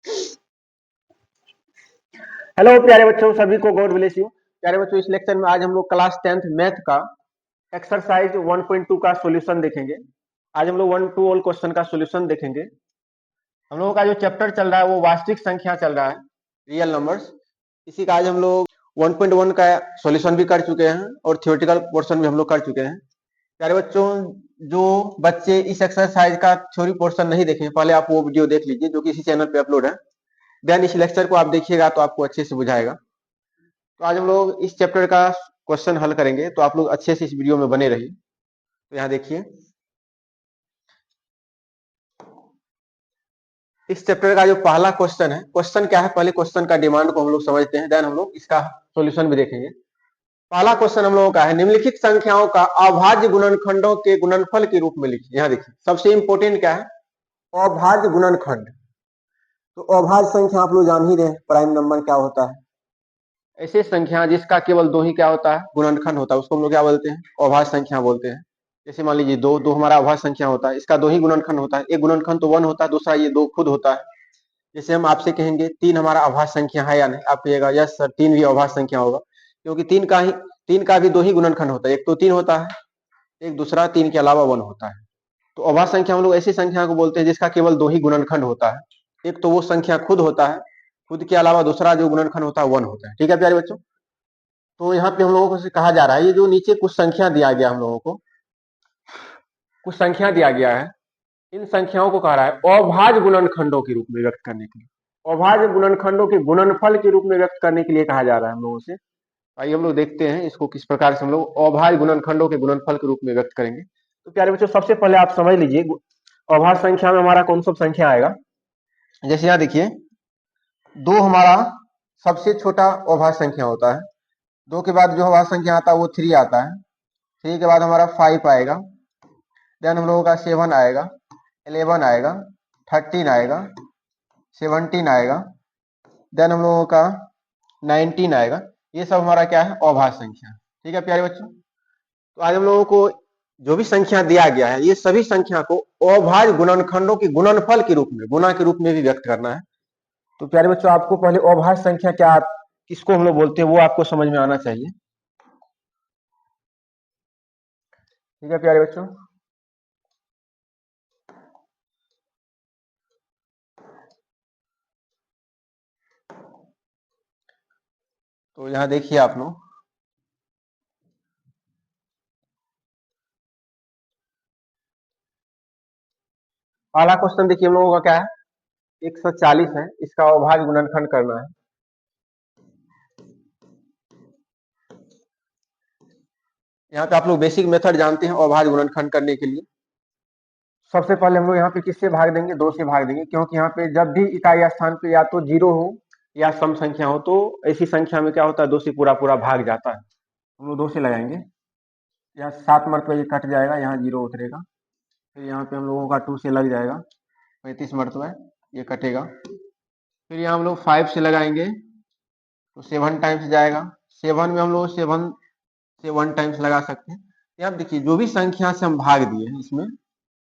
Hello प्यारे बच्चों, सभी को गॉड ब्लेस यू। प्यारे बच्चों, इस लेक्चर में आज हम लोग क्लास 10th मैथ का एक्सरसाइज 1.2 का सॉल्यूशन देखेंगे। आज हम लोग 1 to ऑल क्वेश्चन का सॉल्यूशन देखेंगे। हम लोगों का जो चैप्टर चल रहा है वो वास्तविक संख्या चल रहा है, रियल नंबर्स। इसी का आज हम लोग 1.1 का सॉल्यूशन भी कर चुके हैं और थियोरेटिकल पोर्शन भी हम लोग कर चुके हैं। प्यारे बच्चों, जो बच्चे इस एक्सरसाइज का थ्योरी पोर्शन नहीं देखे, पहले आप वो वीडियो देख लीजिए जो कि इसी चैनल पे अपलोड है। देन इस लेक्चर को आप देखिएगा तो आपको अच्छे से बुझाएगा। तो आज हम लोग इस चैप्टर का क्वेश्चन हल करेंगे, तो आप लोग अच्छे से इस वीडियो में बने रहिए। तो यहाँ देखिए, इस चैप्टर का जो पहला क्वेश्चन है, क्वेश्चन क्या है, पहले क्वेश्चन का डिमांड को हम लोग समझते हैं, देन हम लोग इसका सॉल्यूशन भी देखेंगे। पहला क्वेश्चन हम लोगों का है, निम्नलिखित संख्याओं का अभाज्य गुणनखंडों के गुणनफल के रूप में लिखिए। यहाँ देखिए, सबसे इंपॉर्टेंट क्या है, अभाज्य गुणनखंड। तो अभाज्य संख्या आप लोग जान ही रहे हैं, प्राइम नंबर क्या होता है। ऐसे संख्या जिसका केवल दो ही क्या होता है, गुणनखंड होता है, उसको हम लोग क्या बोलते हैं, अभाज्य संख्या बोलते हैं। जैसे मान लीजिए दो, दो हमारा अभाज्य संख्या होता है, इसका दो ही गुणनखंड होता है। एक गुणनखंड तो 1 होता है, दूसरा ये 2 खुद होता है। जैसे हम आपसे कहेंगे 3 हमारा अभाज्य संख्या है या नहीं, आप कहिएगा यस सर 3 भी अभाज्य संख्या होगा, क्योंकि 3 का भी दो ही गुणनखंड होता है। एक तो 3 होता है, एक दूसरा 3 के अलावा 1 होता है। तो अभाज्य संख्या हम लोग ऐसी संख्या को बोलते हैं जिसका केवल दो ही गुणनखंड होता है। एक तो वो संख्या खुद होता है, खुद के अलावा दूसरा जो गुणनखंड होता है 1 होता है। ठीक है प्यारे बच्चों, तो यहाँ पे हम लोगों को से कहा जा रहा है, ये जो नीचे कुछ संख्या दिया गया, हम लोगों को कुछ संख्या दिया गया है, इन संख्याओं को कह रहा है अभाज्य गुणनखंडों के रूप में व्यक्त करने के लिए। अभाज्य गुणनखंडों के गुणनफल के रूप में व्यक्त करने के लिए कहा जा रहा है हम लोगों से। आइए हम लोग देखते हैं इसको किस प्रकार से हम लोग अभाज्य गुणनखंडों के गुणनफल के रूप में व्यक्त करेंगे। तो प्यारे बच्चों, सबसे पहले आप समझ लीजिए अभाज्य संख्या में हमारा कौन सा संख्या आएगा। जैसे यहाँ देखिए, 2 हमारा सबसे छोटा अभाज्य संख्या होता है। 2 के बाद जो अभाज्य संख्या आता है वो 3 आता है। 3 के बाद हमारा 5 आएगा, देन हम लोगों का 7 आएगा, 11 आएगा, 13 आएगा, 17 आएगा, देन हम लोगों का 19 आएगा। ये सब हमारा क्या है, अभाज्य संख्या। ठीक है प्यारे बच्चों, तो आज हम लोगों को जो भी संख्या दिया गया है, ये सभी संख्या को अभाज्य गुणनखंडों के गुणनफल के रूप में, गुणा के रूप में भी व्यक्त करना है। तो प्यारे बच्चों, आपको पहले अभाज्य संख्या क्या, किसको हम लोग बोलते हैं, वो आपको समझ में आना चाहिए। ठीक है प्यारे बच्चों, तो यहाँ देखिए आप लोग, पहला क्वेश्चन देखिए हम लोगों का क्या है, 140 है, इसका अभाज्य गुणनखंड करना है। यहाँ पे आप लोग बेसिक मेथड जानते हैं अभाज्य गुणनखंड करने के लिए। सबसे पहले हम लोग यहाँ पे किससे भाग देंगे, 2 से भाग देंगे, क्योंकि यहाँ पे जब भी इकाई स्थान पे या तो 0 हो या सम संख्या हो, तो ऐसी संख्या में क्या होता है, 2 से पूरा पूरा भाग जाता है। हम लोग 2 से लगाएंगे, यहाँ 7 मरतबा ये कट जाएगा, यहाँ 0 उतरेगा, फिर यहाँ पे हम लोगों का 2 से लग जाएगा, 35 मरतबा ये कटेगा। फिर यहाँ हम लोग 5 से लगाएंगे तो 7 टाइम्स जाएगा। 7 में हम लोग 7 से 1 टाइम्स लगा सकते हैं। यहाँ देखिए, जो भी संख्या से हम भाग दिए हैं इसमें,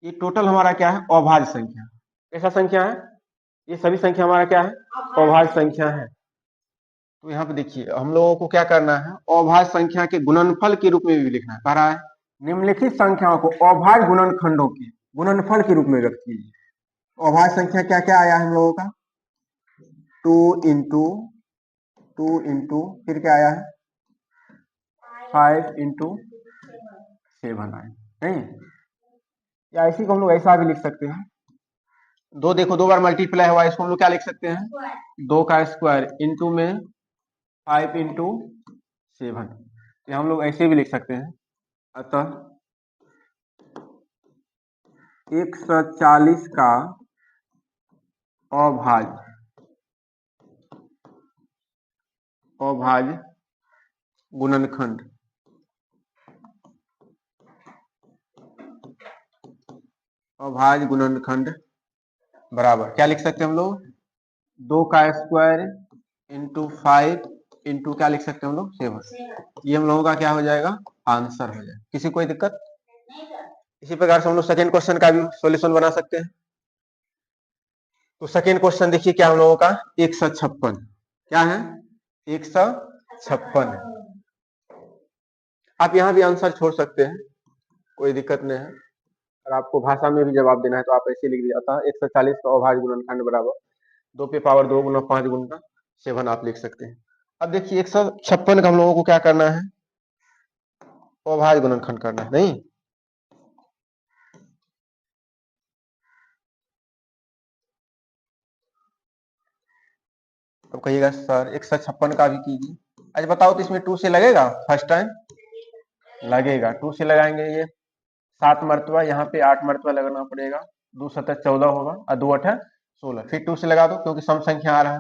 ये टोटल हमारा क्या है, अभाज्य संख्या। कैसा संख्या है, ये सभी संख्या हमारा क्या है, अभाज्य संख्या है। तो यहाँ पे देखिए, हम लोगों को क्या करना है, अभाज्य संख्या के गुणनफल के रूप में भी लिखना है। कह रहा है निम्नलिखित संख्याओं को अभाज्य गुणनखंडों के गुणनफल के रूप में व्यक्त कीजिए। अभाज्य संख्या क्या क्या आया हम लोगों का, 2 फिर क्या आया है, 5 × 7 आया, नहीं? या इसी को हम लोग ऐसा भी लिख सकते हैं, 2 देखो 2 बार मल्टीप्लाई हुआ, इसको हम लोग क्या लिख सकते हैं, 2 का स्क्वायर इंटू में 5 × 7, तो हम लोग ऐसे भी लिख सकते हैं। अतः 140 का अभाज्य गुणनखंड बराबर क्या लिख सकते हैं हम लोग, 2 का स्क्वायर इंटू 5 इंटू क्या लिख सकते हैं हम लोग, 7। ये हम लोगों का क्या हो जाएगा, आंसर हो जाएगा। किसी कोई दिक्कत? इसी प्रकार से हम लोग सेकेंड क्वेश्चन का भी सॉल्यूशन बना सकते हैं। तो सेकेंड क्वेश्चन देखिए क्या हम लोगों का 156 क्या है 156 आप यहाँ भी आंसर छोड़ सकते हैं, कोई दिक्कत नहीं है। और आपको भाषा में भी जवाब देना है तो आप ऐसे लिख दिया था 140 का अभाज्य गुणनखंड बराबर 2 पे पावर 2 गुना 5 गुना 7 आप लिख सकते हैं। अब देखिए 156 का हम लोगों को क्या करना है, अभाज्य गुणनखंड करना है नहीं। तो कहिएगा सर 156 का भी कीजिए। आज बताओ तो इसमें 2 से लगेगा फर्स्ट टाइम, लगेगा 2 से लगाएंगे ये 7 मरतबा, यहाँ पे 8 मरतबा लगाना पड़ेगा, 2 7 14 होगा और 2 8 16, फिर 2 से लगा दो क्योंकि सम संख्या आ रहा है,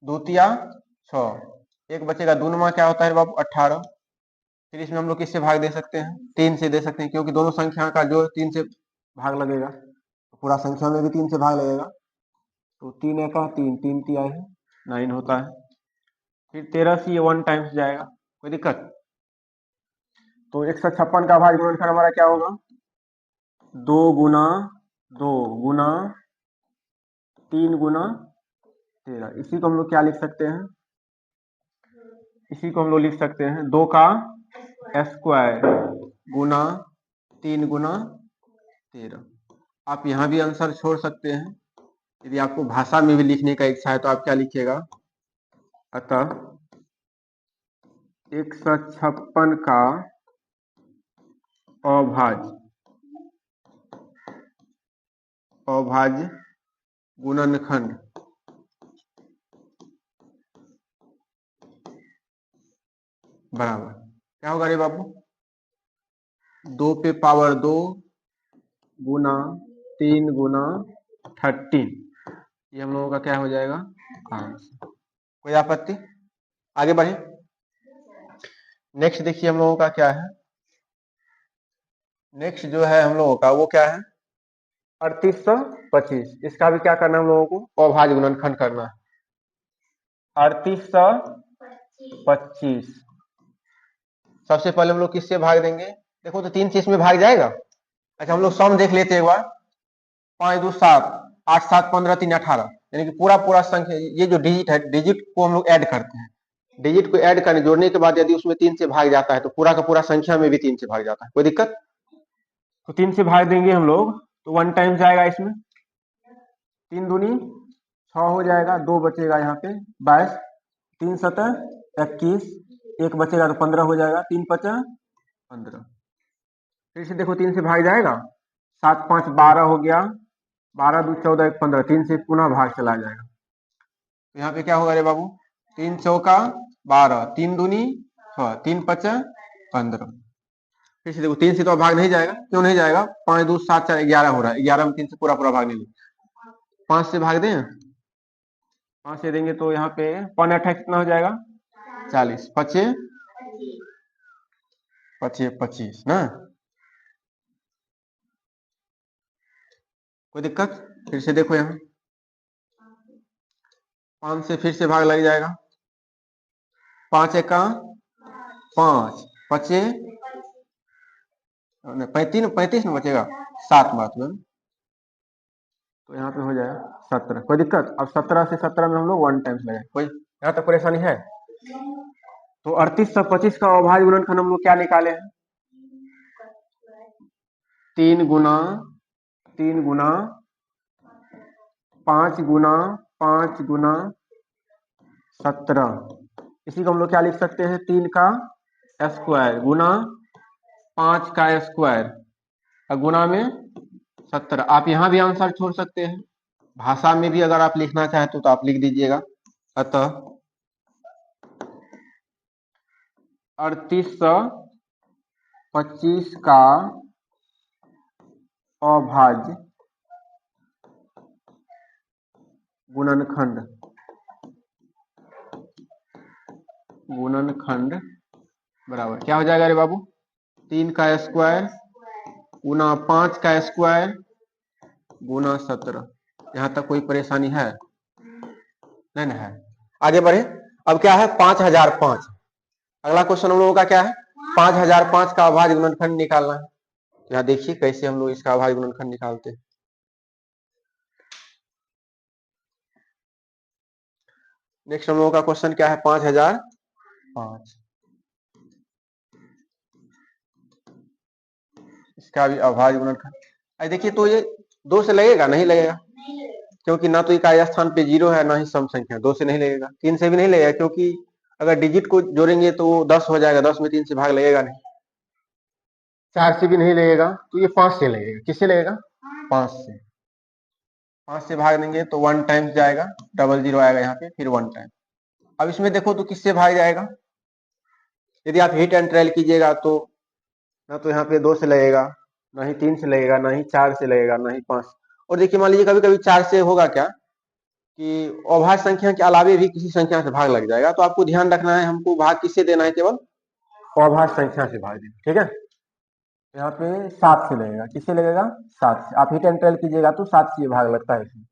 2 तिया 6, एक बचेगा, 2 नुमा क्या होता है बाबू 18। फिर इसमें हम लोग किससे भाग दे सकते हैं, 3 से दे सकते हैं क्योंकि दोनों संख्या का जो 3 से भाग लगेगा, तो पूरा संख्या में भी 3 से भाग लगेगा, तो 3 एका 3, 3 तिया है 9 होता है। फिर 13 से ये 1 टाइम्स जाएगा, कोई दिक्कत। तो 156 का अभाज्य गुणनखंड हमारा क्या होगा, 2 गुना 2 गुना 3 गुना 13। इसी को हम लोग क्या लिख सकते हैं, इसी को हम लोग लिख सकते हैं 2 का स्क्वायर गुना 3 गुना 13। आप यहाँ भी आंसर छोड़ सकते हैं, यदि आपको भाषा में भी लिखने का इच्छा है तो आप क्या लिखिएगा, अतः 156 का अभाज्य गुणनखंड बराबर क्या होगा रे बाबू, 2 पे पावर 2 गुना 3 गुना 13, ये हम लोगों का क्या हो जाएगा आंसर। कोई आपत्ति, आगे बढ़े। नेक्स्ट देखिए हम लोगों का क्या है, नेक्स्ट जो है हम लोगों का वो क्या है 3825। इसका भी क्या करना है हम लोगों को, अभाज्य गुणनखंड करना है। 3825 सबसे पहले हम लोग किससे भाग देंगे, देखो तो 3 से इसमें भाग जाएगा। अच्छा हम लोग सम देख लेते हैं एक बार, 5 2 7 8 7 15 3 18, यानी कि पूरा पूरा संख्या, ये जो डिजिट है डिजिट को हम लोग ऐड करते हैं, डिजिट को ऐड करने जोड़ने के बाद यदि उसमें 3 से भाग जाता है तो पूरा का पूरा संख्या में भी 3 से भाग जाता है, कोई दिक्कत। तो 3 से भाग देंगे हम लोग तो 1 टाइम जाएगा इसमें, 3 दूनी 6 हो जाएगा, 2 बचेगा यहाँ पे 22, 3 7 21, एक बचेगा तो 15 हो जाएगा, 3 5 15। फिर से देखो 3 से भाग जाएगा, 7 5 12 हो गया, 12 2 14 1 15, 3 से पुनः भाग चला जाएगा, तो यहाँ पे क्या होगा रे बाबू, 3 चौका 12, 3 दूनी 6, 3 5 15। फिर से देखो 3 से तो भाग नहीं जाएगा, क्यों नहीं जाएगा, 5 2 7 4 11 हो रहा है, 11 में 3 से पूरा पूरा भाग नहीं, 5 से भाग दें, 5 से देंगे तो यहाँ पे 5 8 कितना हो जाएगा 40, 5 5 25 ना, कोई दिक्कत। फिर से देखो यहाँ 5 से फिर से भाग लग जाएगा, 5 एका 5, 5 35 35 में बचेगा 7 बात में, तो यहाँ पे हो जाएगा 17, कोई दिक्कत। अब 17 से 17 में हम लोग 1 टाइम्स लगाए, कोई यहाँ तक परेशानी है। तो 3825 का अभाज्य गुणनखंड हम लोग क्या निकाले हैं, 3 गुना 5 गुना 5 गुना 17, इसी को हम लोग क्या लिख सकते हैं, 3 का स्क्वायर गुना 5 का स्क्वायर और गुना में 17। आप यहाँ भी आंसर छोड़ सकते हैं, भाषा में भी अगर आप लिखना चाहते हो तो आप लिख दीजिएगा, अतः 3825 का अभाज्य गुणनखंड बराबर क्या हो जाएगा रे बाबू, 3 का स्क्वायर गुना 5 का स्क्वायर गुना 17। यहाँ तक कोई परेशानी है, नहीं ना है, आगे बढ़े। अब क्या है 5005, अगला क्वेश्चन हम लोगों का क्या है, 5005 का अभाज्य गुणनखंड निकालना है। यहाँ देखिए कैसे हम लोग इसका अभाज्य गुणनखंड निकालते हैं। नेक्स्ट हम लोगों का क्वेश्चन क्या है, 5005। इसका भी अभाज्य गुणनखंड। अरे देखिए, तो ये 2 से लगेगा, नहीं लगेगा, क्योंकि ना तो इकाई स्थान पे 0 है, ना ही सम संख्या। 2 से नहीं लगेगा, 3 से भी नहीं लगेगा, क्योंकि अगर डिजिट को जोड़ेंगे तो वो 10 हो जाएगा, 10 में 3 से भाग लगेगा नहीं। 4 से भी नहीं लगेगा, तो ये 5 से लगेगा। किससे लगेगा? 5 से। 5 से भाग देंगे तो 1 टाइम्स जाएगा, डबल 0 आएगा यहाँ पे, फिर 1 टाइम। अब इसमें देखो तो किससे भाग जाएगा? यदि आप हिट एंड ट्रायल कीजिएगा तो ना तो यहाँ पे 2 से लगेगा, ना ही 3 से लगेगा, ना ही 4 से लगेगा, ना ही 5। और देखिए, मान लीजिए कभी कभी 4 से होगा क्या कि अभाज्य संख्या के अलावे भी किसी संख्या से भाग लग जाएगा, तो आपको ध्यान रखना है, हमको भाग किससे देना है? केवल अभाज्य संख्या से भाग देना, ठीक है। यहाँ पे 7 से लगेगा। किससे लगेगा? 7 से। आप हिट एंड ट्रायल कीजिएगा तो 7 से भाग लगता है इसमें।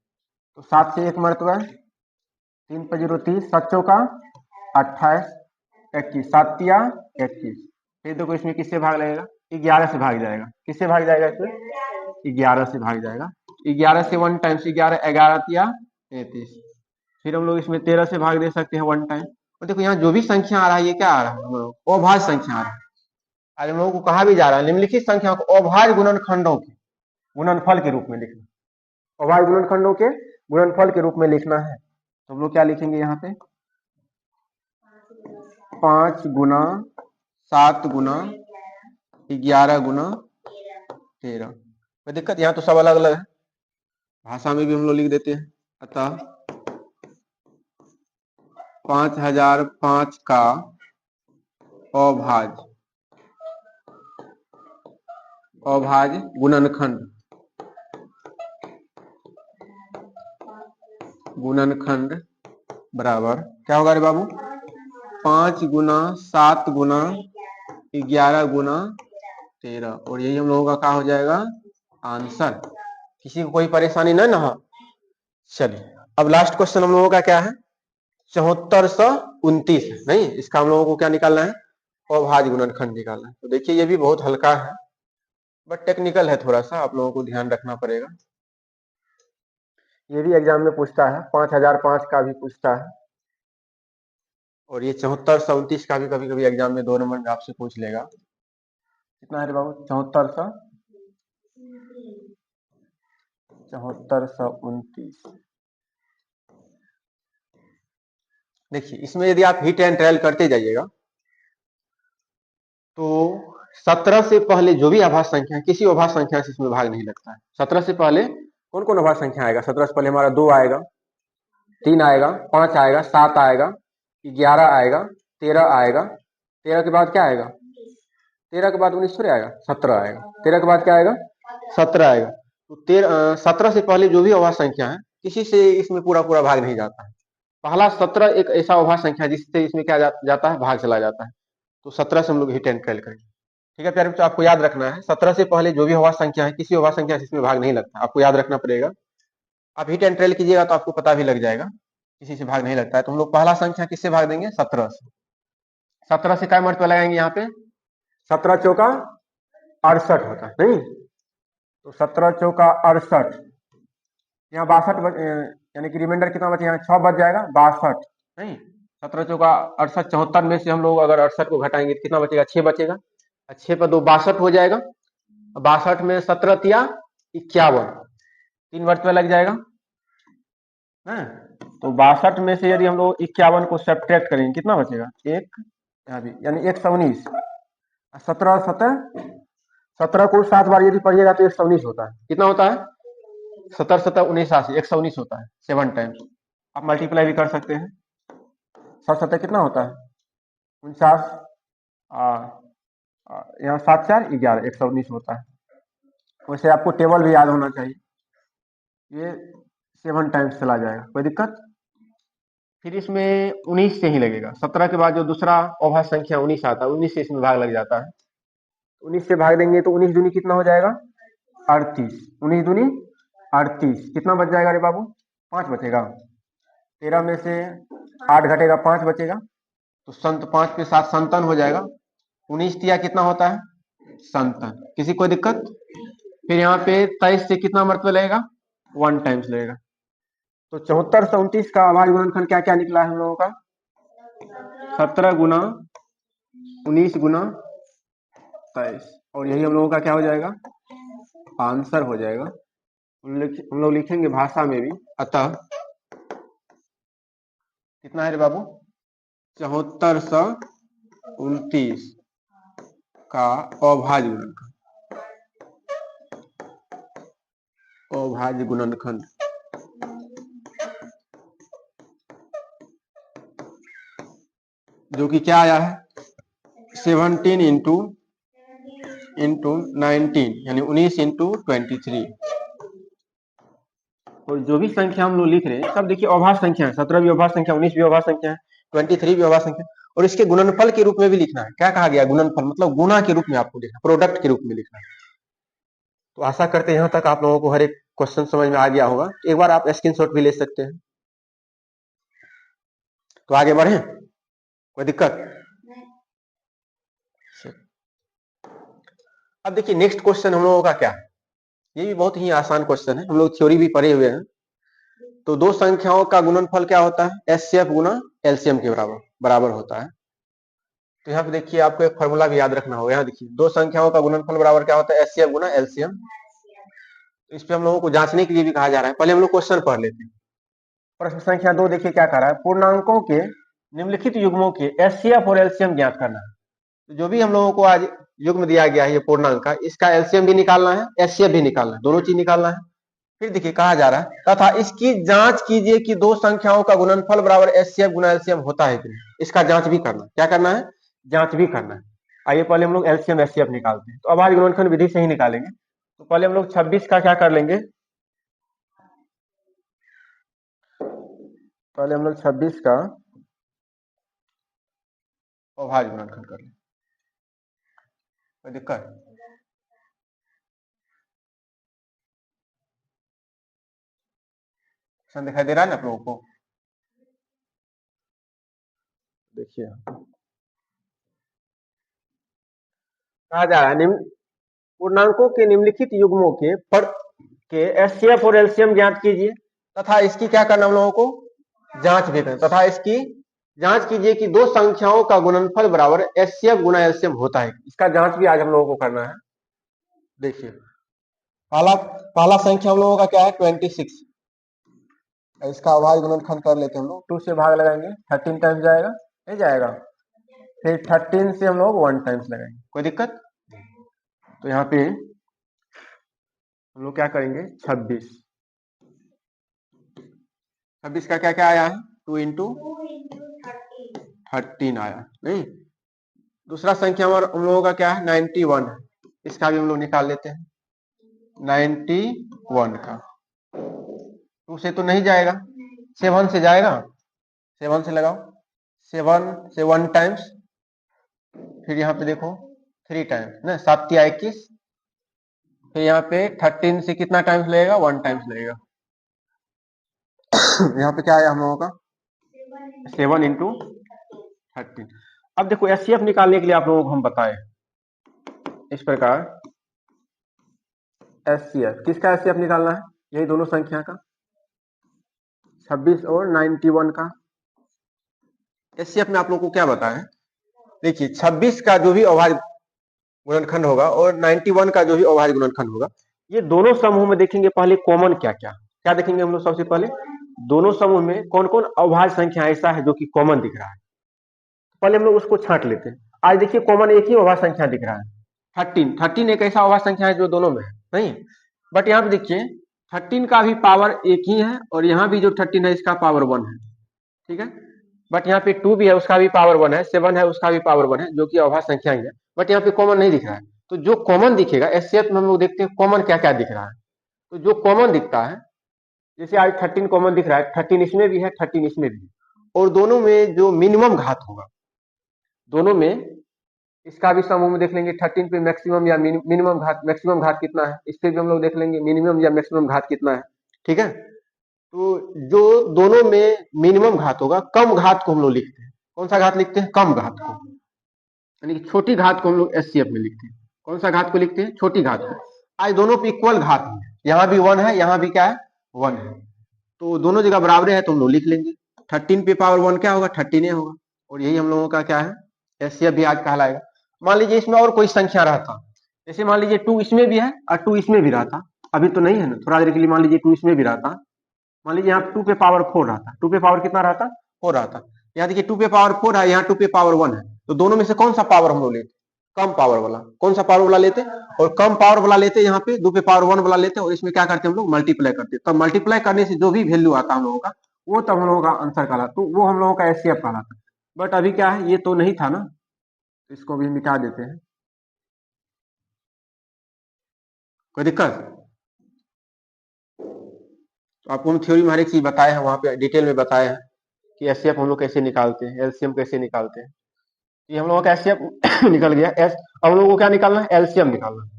तो 7 से 1 मरतबा, 3 पर 0 30, 7 चौका 28, 21, 7 तिया 21। फिर देखो इसमें किससे भाग लगेगा? 11 से भाग जाएगा। किससे भाग जाएगा? इसमें 11 से भाग जाएगा। 11 से 1 टाइम्स 11, 11 तिया 33। फिर हम लोग इसमें 13 से भाग दे सकते हैं 1 टाइम। और देखो यहाँ जो भी संख्या आ रहा है, ये क्या आ रहा है? हम लोग अभाज्य संख्या आ रहा है। आज हम लोगों को कहा भी जा रहा है, निम्नलिखित संख्या को अभाज्य गुणनखंडों के गुणनफल के रूप में लिखना। अभाज्य गुणनखंडों के गुणनफल के रूप में लिखना है। तो हम लोग क्या लिखेंगे यहाँ पे? 5 गुना 7 गुना 11 गुना 13। कोई दिक्कत? यहाँ तो सब अलग अलग है, भाषा में भी हम लोग लिख देते हैं। अतः 5005 का अभाज्य गुणनखंड बराबर क्या होगा रे बाबू? 5 गुना 7 गुना 11 गुना 13। और यही हम लोगों का क्या हो जाएगा? आंसर। किसी को कोई परेशानी ना हो। चलिए, अब लास्ट क्वेश्चन हम लोगों का क्या है? 7429। नहीं, इसका हम लोगों को क्या निकालना है? अभाज्य गुणनखंड निकालना है। तो देखिए, ये भी बहुत हल्का है, बट टेक्निकल है थोड़ा सा, आप लोगों को ध्यान रखना पड़ेगा। ये भी एग्जाम में पूछता है, 5005 का भी पूछता है, और ये 7429 का भी कभी कभी एग्जाम में 2 नंबर में आपसे पूछ लेगा। कितना है बाबू? 7429। देखिए, इसमें यदि आप हिट एंड ट्रायल करते जाइएगा तो 17 से पहले जो भी अभाज्य संख्या है, किसी अभाज्य संख्या से इसमें भाग नहीं लगता है। 17 से पहले कौन कौन अभाज्य संख्या आएगा? 17 से पहले हमारा 2 आएगा, 3 आएगा, 5 आएगा, 7 आएगा, 11 आएगा, 13 आएगा। 13 के बाद क्या आएगा? 13 के बाद 19 थोड़े आएगा, 17 आएगा। 13 के बाद क्या आएगा? 17 आएगा। तो 17 से पहले जो भी अभाज्य संख्या है, किसी से इसमें पूरा पूरा भाग नहीं जाता है। पहला 17 एक ऐसा अभाज्य संख्या है जिससे इसमें क्या जाता है? भाग चला जाता है। तो 17 से हम लोग हिट एंड ट्रायल करेंगे, ठीक है प्यारे बच्चों। आपको याद रखना है, 17 से पहले जो भी अभाज्य संख्या है, किसी अभाज्य संख्या से इसमें भाग नहीं लगता, आपको याद रखना पड़ेगा। आप हिट एंड ट्रायल कीजिएगा तो आपको पता भी लग जाएगा, किसी से भाग नहीं लगता है। तो हम लोग पहला संख्या किससे भाग देंगे? 17 से। 17 से क्या मर्तबा लगाएंगे यहाँ पे? 17 चौका 68 होता है, नहीं? तो 17 चौका 68, यहाँ 62 यानी कि रिमाइंडर कितना बचे? यहाँ 6 बच जाएगा, 62, नहीं? 17 चौका 68, 74 में से हम लोग अगर 68 को घटाएंगे तो कितना बचेगा? 6 बचेगा। 6 पर 2 62 हो जाएगा। 62 में 17 तिया 51, 3 मरतबा लग जाएगा है। तो 62 में से यदि हम लोग 51 को सब्ट्रैक्ट करेंगे, कितना बचेगा? 1, यहाँ भी यानी 119। 17 17 17 को 7 बार यदि पढ़िएगा तो 119 होता है। कितना होता है? 17 17 89, 119 होता है 7 टाइम्स। आप मल्टीप्लाई भी कर सकते हैं। 7 7 कितना होता है? 49। यहाँ 7 4 11, 119 होता है। वैसे आपको टेबल भी याद होना चाहिए। ये 7 टाइम्स चला जाएगा, कोई दिक्कत? फिर इसमें 19 से ही लगेगा। 17 के बाद जो दूसरा अभाज्य संख्या 19 आता है, 19 से इसमें भाग लग जाता है। 19 से भाग देंगे तो 19 दूनी कितना हो जाएगा? 38। 19 दूनी 38, कितना बच जाएगा रे बाबू? 5 बचेगा। 13 में से 8 घटेगा, 5 बचेगा। तो 5 के साथ 57 हो जाएगा। 19 तिया कितना होता है? 57। किसी कोई दिक्कत? फिर यहाँ पे 23 से कितना मरतबा लगेगा? 1 टाइम्स लगेगा। तो 74 से 29 का अभाज्य गुणनखंड क्या क्या निकला है हम लोगों का? 17 गुना 19 गुना 23, और यही हम लोगों का क्या हो जाएगा? आंसर हो जाएगा। हम लोग लिखेंगे भाषा में भी। अतः कितना है रे बाबू? 74 से 29 का अभाज्य गुणनखंड, अभाज्य गुणनखंड जो कि क्या आया है? 17 इंटू 19 यानी 19 इंटू 23। और जो भी संख्या हम लोग लिख रहे हैं सब देखिए अभाज्य संख्या है। 17 भी अभाज्य संख्या, 19 भी अभाज्य संख्या है, 23 भी अभाज्य संख्या, और इसके गुणनफल के रूप में भी लिखना है। क्या कहा गया? गुणनफल मतलब गुणा के रूप में आपको लिखना, प्रोडक्ट के रूप में लिखना है। तो आशा करते हैं यहाँ तक आप लोगों को हर एक क्वेश्चन समझ में आ गया होगा। एक बार आप स्क्रीनशॉट भी ले सकते हैं। तो आगे बढ़े, कोई दिक्कत? अब देखिए नेक्स्ट क्वेश्चन हम लोगों का क्या है? ये भी बहुत ही आसान क्वेश्चन है, हम लोग थ्योरी भी पढ़े हुए हैं। तो दो संख्याओं का गुणनफल क्या होता है? एचसीएफ गुना एलसीएम के बराबर होता है। तो यहाँ पे देखिए आपको एक फॉर्मूला भी याद रखना होगा। यहाँ देखिए दो संख्याओं का गुणनफल बराबर क्या होता है? एचसीएफ गुना एलसीएम। तो इस पे हम लोगों को जांचने के लिए भी कहा जा रहा है। पहले हम लोग क्वेश्चन पढ़ लेते हैं। प्रश्न संख्या 2 देखिए क्या कह रहा है? पूर्णांकों के निम्नलिखित युग्मों के एचसीएफ और एलसीएम ज्ञात करना है। तो जो भी हम लोगों को आज युग्म दिया गया है ये पूर्णांक का, इसका एलसीएम भी निकालना है, एचसीएफ भी निकालना है, दोनों चीज निकालना है। फिर देखिए कहा जा रहा है तथा इसकी जांच कीजिए कि दो संख्याओं का गुणनफल बराबर एचसीएफ गुना एलसीएम होता है कि नहीं। इसका जांच भी करना है। क्या करना है? जांच भी करना है। आइए पहले हम लोग एलसीएम एचसीएफ निकालते हैं। तो अभाज्य गुणनखंड विधि से ही निकालेंगे। तो पहले हम लोग 26 का क्या कर लेंगे? पहले हम लोग 26 का अभाज्य गुणनखंड कर लेंगे। कोई दिक्कत? दिखाई दे रहा है ना आप लोगों को? देखिए कहा जा रहा है पूर्णांकों के निम्नलिखित युग्मों के एचसीएफ और एलसीएम ज्ञात कीजिए तथा इसकी क्या करना हम लोगों को? जांच भी करना, तथा इसकी जांच कीजिए कि दो संख्याओं का गुणनफल बराबर एचसीएफ गुना एलसीएम होता है। इसका जांच भी आज हम लोगों को करना है। देखिए पहला संख्या हम लोगों का क्या है? 26। इसका अभाज्य गुणनखंड कर लेते हैं हम लोग। 2 से भाग लगाएंगे, 13 टाइम्स जाएगा, नहीं जाएगा। फिर 13 से हम लोग 1 टाइम्स लगाएंगे। कोई दिक्कत? तो यहाँ पे हम लोग क्या करेंगे? 26 का क्या क्या आया है? 2 इंटू 13 आया, नहीं। दूसरा संख्या हम लोगों का क्या है? 91 है। इसका भी हम लोग निकाल लेते हैं। 91 का 2 से तो नहीं जाएगा, 7 से जाएगा। 7 से लगाओ, 7 से 1 टाइम्स, फिर यहाँ पे देखो 3 टाइम्स ना, 7 या 21। फिर यहाँ पे 13 से कितना टाइम्स लगेगा? 1 टाइम्स लगेगा। यहाँ पे क्या आया हम लोगों का? 7 इंटू 13। अब देखो एचसीएफ निकालने के लिए आप लोगों को हम बताएं इस प्रकार। एचसीएफ किसका एचसीएफ निकालना है? यही दोनों संख्या का, 26 और 91 का। एचसीएफ में आप लोगों को क्या बताएं? देखिए 26 का जो भी अभाज्य गुणनखंड होगा और 91 का जो भी अभाज्य गुणनखंड होगा, ये दोनों समूह में देखेंगे पहले कॉमन क्या क्या क्या देखेंगे हम लोग। सबसे पहले दोनों समूह में कौन कौन अभाज्य संख्या ऐसा है जो कि कॉमन दिख रहा है, पहले हम लोग उसको छांट लेते हैं। आज देखिए कॉमन एक ही अभाज्य संख्या दिख रहा है, 13 एक ऐसा अभाज्य संख्या है जो दोनों में है, नहीं। बट यहाँ पे देखिए 13 का भी पावर एक ही है, और यहाँ भी जो 13 है इसका पावर 1 है, ठीक है। बट यहाँ पे 2 भी है, उसका भी पावर 1 है, 7 है, उसका भी पावर 1 है, जो कि अभाज्य संख्या ही है। बट यहाँ पे कॉमन नहीं दिख रहा है। तो जो कॉमन दिखेगा एचसीएफ में हम लोग देखते हैं कॉमन क्या क्या दिख रहा है। तो जो कॉमन दिखता है, जैसे आज 13 कॉमन दिख रहा है, 13 इसमें भी है, 13 इसमें भी है, और दोनों में जो मिनिमम घात होगा, दोनों में इसका भी समूह में देख लेंगे। 13 पे मैक्सिमम या मिनिमम घात, मैक्सिमम घात कितना है, इस पे भी हम लोग देख लेंगे मिनिमम या मैक्सिमम घात कितना है, ठीक है। तो जो दोनों में मिनिमम घात होगा, कम घात को हम लोग लिखते हैं। कौन सा घात लिखते हैं? कम घात को, यानी कि छोटी घात को हम लोग एचसीएफ में लिखते हैं। कौन सा घात को लिखते हैं? छोटी घात को। आज दोनों पे इक्वल घात है, यहाँ भी 1 है, यहाँ भी क्या है? 1 है। तो दोनों जगह बराबर है तो हम लोग लिख लेंगे 13 पे पावर 1 क्या होगा 13 होगा। और यही हम लोगों का क्या है एचसीएफ भी आज कहलाएगा। मान लीजिए इसमें और कोई संख्या रहता, जैसे मान लीजिए 2 इसमें भी है और 2 इसमें भी रहता, अभी तो नहीं है ना, थोड़ा देर के लिए मान लीजिए 2 इसमें भी रहता, मान लीजिए यहाँ 2 पे पावर 4 रहता, 2 पे पावर कितना रहता 4 रहता, यहाँ देखिए 2 पे पावर 4 है, यहाँ 2 पे पावर 1 है, तो दोनों में से कौन सा पावर हम लोग लेते कम पावर वाला, कौन सा पावर वाला लेते और कम पावर वाला लेते, यहाँ पे 2 पे पावर 1 वाला लेते और इसमें क्या करते हम लोग मल्टीप्लाई करते, तब मल्टीप्लाई करने से जो भी वैल्यू आता हम लोगों का वो तब हम लोगों का आंसर कहलाता, तो वो हम लोगों का एचसीएफ कहलाता। बट अभी क्या है ये तो नहीं था ना, इसको भी मिटा देते हैं, कोई दिक्कत? तो आपको हम थ्योरी में हर एक चीज बताए हैं, वहां पे डिटेल में बताए हैं कि एचसीएफ हम लोग कैसे निकालते हैं, एलसीएम कैसे निकालते हैं। ये हम लोगों का एचसीएफ निकल गया। एस हम लोगों को क्या निकालना है एलसीएम निकालना है।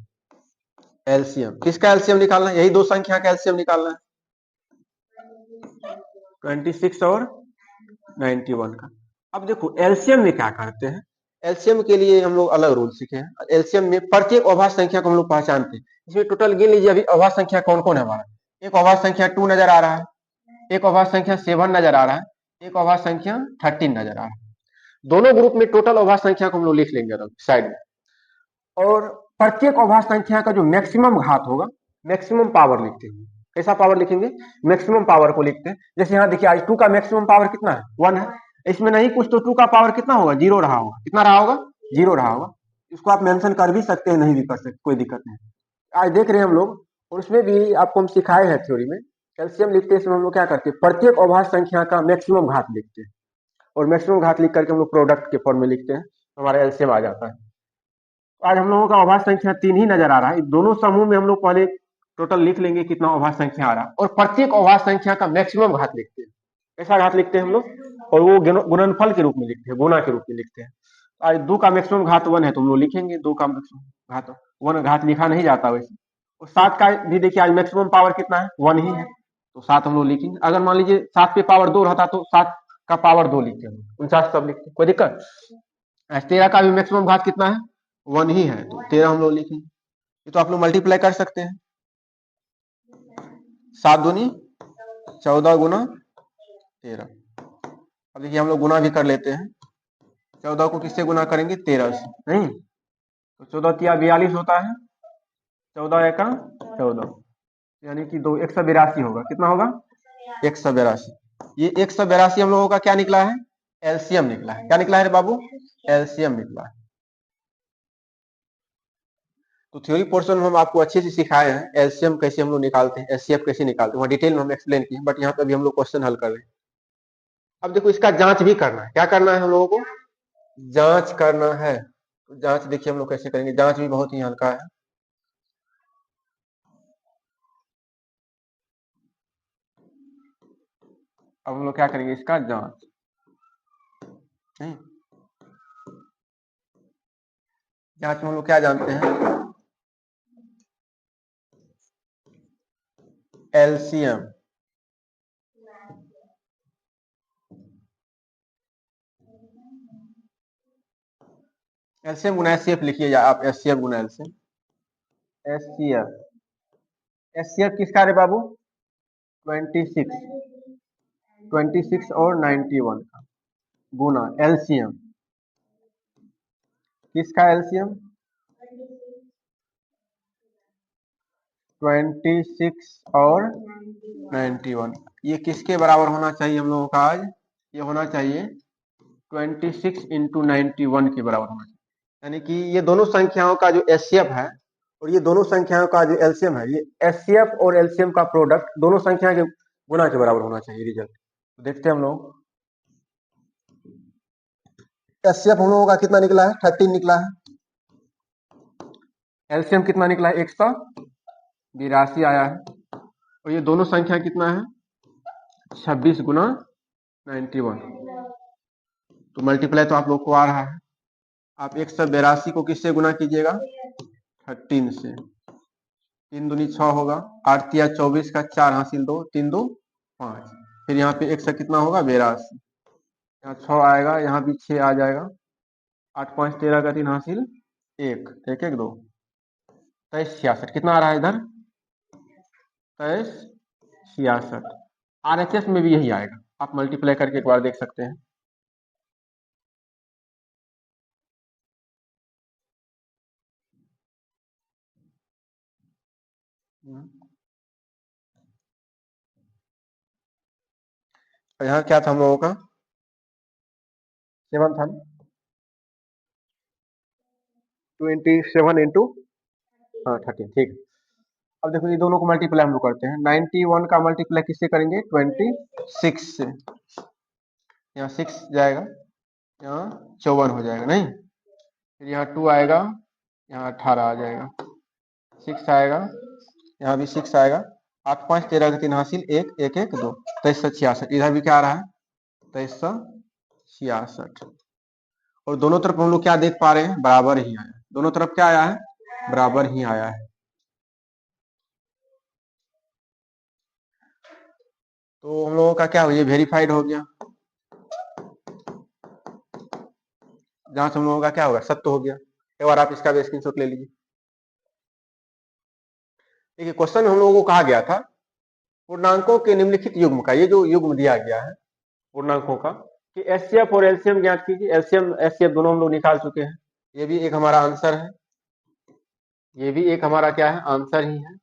एलसीएम किसका एलसीएम निकालना है, यही दो संख्या का एलसीएम निकालना है 26 और 91 का। अब देखो एलसीएम में क्या करते हैं, एलसीएम के लिए हम लोग अलग रूल सीखे हैं। एलसीएम में प्रत्येक अभाज्य संख्या को हम लोग पहचानते हैं। इसमें टोटल गिन लीजिए अभी अभाज्य संख्या कौन कौन है हमारा, एक अभाज्य संख्या 2 नजर आ रहा है, एक अभाज्य संख्या 7 नजर आ रहा है, एक अभाज्य संख्या 13 नजर आ रहा है। दोनों ग्रुप में टोटल अभाज्य संख्या को हम लोग लिख लेंगे साइड में, और प्रत्येक अभाज्य संख्या का जो मैक्सिमम घात होगा मैक्सिमम पावर लिखते हैं। कैसा पावर लिखेंगे, मैक्सिमम पावर को लिखते हैं। जैसे यहाँ देखिए आज 2 का मैक्सिमम पावर कितना है 1 है, इसमें नहीं कुछ तो 2 का पावर कितना होगा 0 रहा होगा, कितना रहा होगा 0 रहा होगा। इसको आप मेंशन कर भी सकते हैं नहीं भी कर सकते, कोई दिक्कत नहीं। आज देख रहे हैं हम लोग, और उसमें भी आपको हम सिखाए हैं थ्योरी में, कैल्शियम लिखते हैं हम लोग क्या करते हैं प्रत्येक अभाज्य संख्या का मैक्सिमम घात लिखते हैं, और मैक्सिमम घात लिख करके हम लोग प्रोडक्ट के फॉर्म में लिखते हैं, हमारा एलसीएम आ जाता है। आज हम लोगों का अभाज्य संख्या 3 ही नजर आ रहा है, दोनों समूह में हम लोग पहले टोटल लिख लेंगे कितना अभाज्य संख्या आ रहा है, और प्रत्येक अभाज्य संख्या का मैक्सिमम घात लिखते हैं। कैसा घात लिखते हैं हम लोग, और वो गुणनफल के रूप में लिखते हैं, गुना के रूप में लिखते हैं। आज 2 का मैक्सिमम घात 1 है तो हम लोग लिखेंगे 2 का मैक्सिमम घात 1, घात लिखा नहीं जाता वैसे। और 7 का भी देखिए आज मैक्सिमम पावर कितना है 1 ही है, तो 7 हम लोग लिखेंगे। अगर मान लीजिए 7 पे पावर 2 रहता तो 7 का पावर 2 लिखते हैं, 49 सब लिखते, कोई दिक्कत? 13 का भी मैक्सिमम घात कितना है 1 ही है, तो 13 हम लोग लिखेंगे। ये तो आप लोग मल्टीप्लाई कर सकते हैं, 7 दूनी 14 गुना 13। अब देखिए हम लोग गुना भी कर लेते हैं, 14 को किससे गुना करेंगे 13 से, नहीं तो 14 तिया 42 होता है, 14 एका 14, यानी कि 2 182 होगा, कितना होगा 182। ये 182 हम लोगों का क्या निकला है एलसीएम निकला है। क्या निकला है रे बाबू, एलसीएम निकला है। तो थ्योरी पोर्शन में हम आपको अच्छे से सिखाए हैं एलसीएम कैसे हम लोग निकालते हैं, एचसीएफ कैसे निकालते हैं, वहाँ डिटेल में हम एक्सप्लेन किए, बट यहाँ पे अभी हम लोग क्वेश्चन हल कर रहे हैं। अब देखो इसका जांच भी करना है, क्या करना है हम लोगों को, जांच करना है। तो जांच देखिए हम लोग कैसे करेंगे, जांच भी बहुत ही हल्का है। अब हम लोग क्या करेंगे इसका जांच, नहीं जांच में हम लोग क्या जानते हैं, एलसीएम एलसीएम गुना एचसीएफ लिखिए आप, एचसीएफ गुना एलसीएम, एचसीएफ एचसीएफ किसका रे बाबू 26 और 91 का गुना एलसीएम, किसका एलसीएम 26 और 91, ये किसके बराबर होना चाहिए हम लोगों का आज, ये होना चाहिए 26 इंटू 91 के बराबर होना चाहिए। यानी कि ये दोनों संख्याओं का जो एचसीएफ है और ये दोनों संख्याओं का जो एलसीएम है, ये एचसीएफ और एलसीएम का प्रोडक्ट दोनों संख्या के गुना के बराबर होना चाहिए रिजल्ट। तो देखते हैं हम लोग, एचसीएफ हम लोगों का कितना निकला है 13 निकला है, एलसीएम कितना निकला है 182 आया है, और ये दोनों संख्या कितना है 26 गुना 91, तो मल्टीप्लाई तो आप लोग को आ रहा है। आप 182 को किससे गुना कीजिएगा 13 से, 3 दूनी 6 होगा, 8 तिया 24 का 4 हासिल 2, 3 2 5, फिर यहाँ पे 1 से कितना होगा 82, यहाँ 6 आएगा, यहाँ भी 6 आ जाएगा, 8 5 13 का 3 हासिल 1 1 1 2, 23 66 कितना आ रहा है इधर 23 66, RHS में भी यही आएगा, आप मल्टीप्लाई करके एक बार देख सकते हैं। यहाँ क्या था हम लोगों का, 7 था, 27 इंटू, हाँ 13, ठीक है। अब देखो ये दोनों को मल्टीप्लाई हम लोग करते हैं, 91 का मल्टीप्लाई किससे करेंगे, 26 से। यहाँ 6 जाएगा, यहाँ 54 हो जाएगा, नहीं, फिर यहाँ 2 आएगा, यहाँ 18 आ जाएगा, 6 आएगा, यहाँ भी 6 आएगा, 8 5 13 का 3 हासिल, 1 1 1 2, 2366। इधर भी क्या आ रहा है, 2366। और दोनों तरफ हम लोग क्या देख पा रहे हैं, बराबर ही आया, दोनों तरफ क्या आया है, बराबर ही आया है। तो हम लोगों का क्या हो, ये वेरीफाइड हो गया, जहां से हम लोगों का क्या होगा, सत्य हो गया। एक बार आप इसका भी स्क्रीनशॉट ले लीजिए। देखिए क्वेश्चन हम लोगों को कहा गया था पूर्णांकों के निम्नलिखित युग्म का, ये जो युग्म दिया गया है पूर्णांकों का, कि एचसीएफ और एलसीएम ज्ञात कीजिए। एलसीएम एचसीएफ दोनों हम लोग निकाल चुके हैं, ये भी एक हमारा आंसर है, ये भी एक हमारा क्या है, आंसर ही है,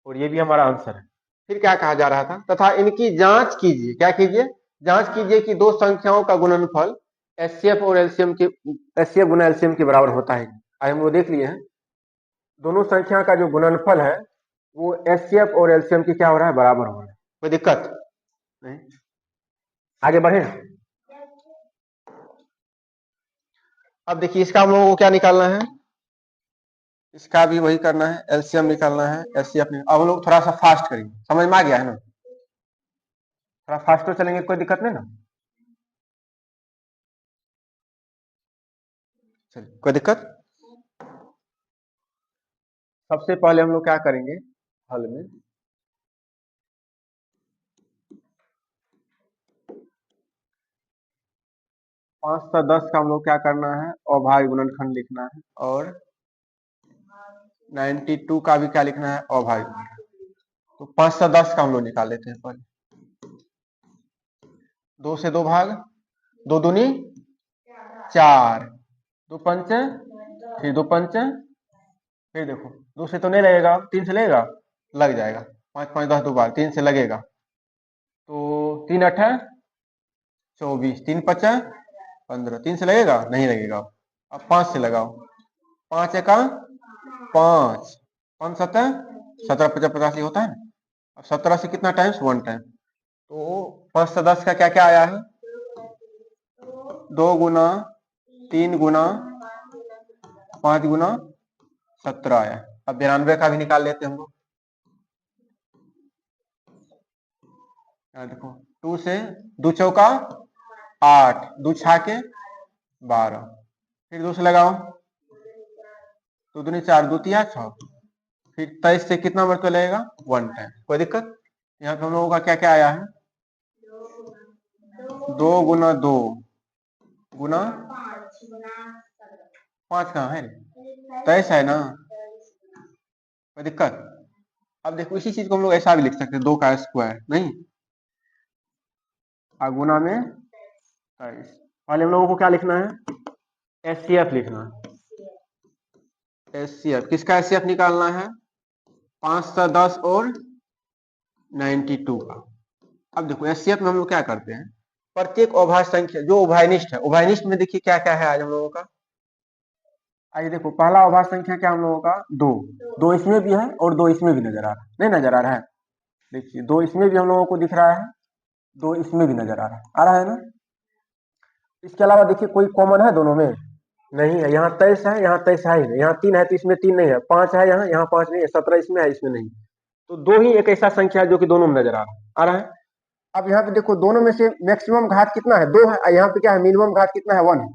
और ये भी हमारा आंसर है। फिर क्या कहा जा रहा था, तथा इनकी जांच कीजिए, क्या कीजिए, जांच कीजिए कि दो संख्याओं का गुणनफल एचसीएफ और एलसीएम के, एचसीएफ गुना एलसीएम के बराबर होता है। आज हम लोग देख लिए हैं, दोनों संख्या का जो गुणनफल है वो एचसीएफ और एलसीएम की क्या हो रहा है, बराबर हो रहा है। कोई दिक्कत नहीं, आगे बढ़े। अब देखिए इसका हम लोगों को क्या निकालना है, इसका भी वही करना है, एलसीएम निकालना है, एचसीएफ अब हम लोग थोड़ा सा फास्ट करेंगे, समझ में आ गया है ना, थोड़ा फास्टर चलेंगे, कोई दिक्कत नहीं ना, चलिए कोई दिक्कत। सबसे पहले हम लोग क्या करेंगे, हल में 510 का हम लोग क्या करना है, अभाज्य गुणनखंड लिखना है, और 92 का भी क्या लिखना है, अभाज्य गुणनखंड। तो 510 का हम लोग निकाल लेते हैं पहले, 2 से 2 भाग, 2 दूनी 4, 2 पंच, फिर 2 पंच, फिर देखो 2 से तो नहीं लगेगा, 3 से लगेगा, लग जाएगा, 5 5 10 2 बार 3 से लगेगा, तो 3 8 24, 3 5 15, 3 से लगेगा, नहीं लगेगा। अब 5 से लगाओ, 5 1 5, 5 7 17 50 85 होता है। अब 17 से कितना टाइम्स, 1 टाइम, तो 5 से 10 का क्या क्या आया है, 2 गुना 3 गुना 5 गुना 17 आया। अब 92 का भी निकाल लेते हैं हम लोग, देखो 2 से 2 चौका 8, 2 छाके 12, फिर 2 से लगाओ, 2 दूनी 4, 2 तिया 6, फिर 23 से कितना मरतबा लगेगा, 1 टाइम, कोई दिक्कत। यहाँ पे हम लोगों का क्या क्या आया है, 2 गुना 2 गुना 5 कहाँ है, 23 है ना, कोई दिक्कत। अब देखो इसी चीज को हम लोग ऐसा भी लिख सकते हैं, 2 का स्क्वायर, नहीं, गुना में 23। पहले हम लोगों को क्या लिखना है, एचसीएफ लिखना है, एचसीएफ किसका एचसीएफ निकालना है, 510 और 92 का। अब देखो एचसीएफ में हम लोग क्या करते हैं, प्रत्येक अभाज्य संख्या जो उभयनिष्ठ है, उभयनिष्ठ में देखिए क्या क्या है आज हम लोगों का, आइए देखो पहला अभाज्य संख्या क्या हम लोगों का, 2, 2 इसमें भी है और 2 इसमें भी नजर आ रहा है, नहीं नजर आ रहा है, देखिए 2 इसमें भी हम लोगों को दिख रहा है, 2 इसमें भी नजर आ रहा है ना। इसके अलावा देखिए कोई कॉमन है दोनों में, नहीं है, यहाँ 23 है, यहाँ 23 है ही नहीं, यहाँ 3 है तो इसमें 3 नहीं है, 5 है यहाँ 5 नहीं है, 17 इसमें है, इसमें नहीं, तो 2 ही एक ऐसा संख्या है जो कि दोनों में नजर आ रहा है। अब यहाँ पे देखो दोनों में से मैक्सिमम घात कितना है, 2 है, यहाँ पे क्या है, मिनिमम घात कितना है, 1 है।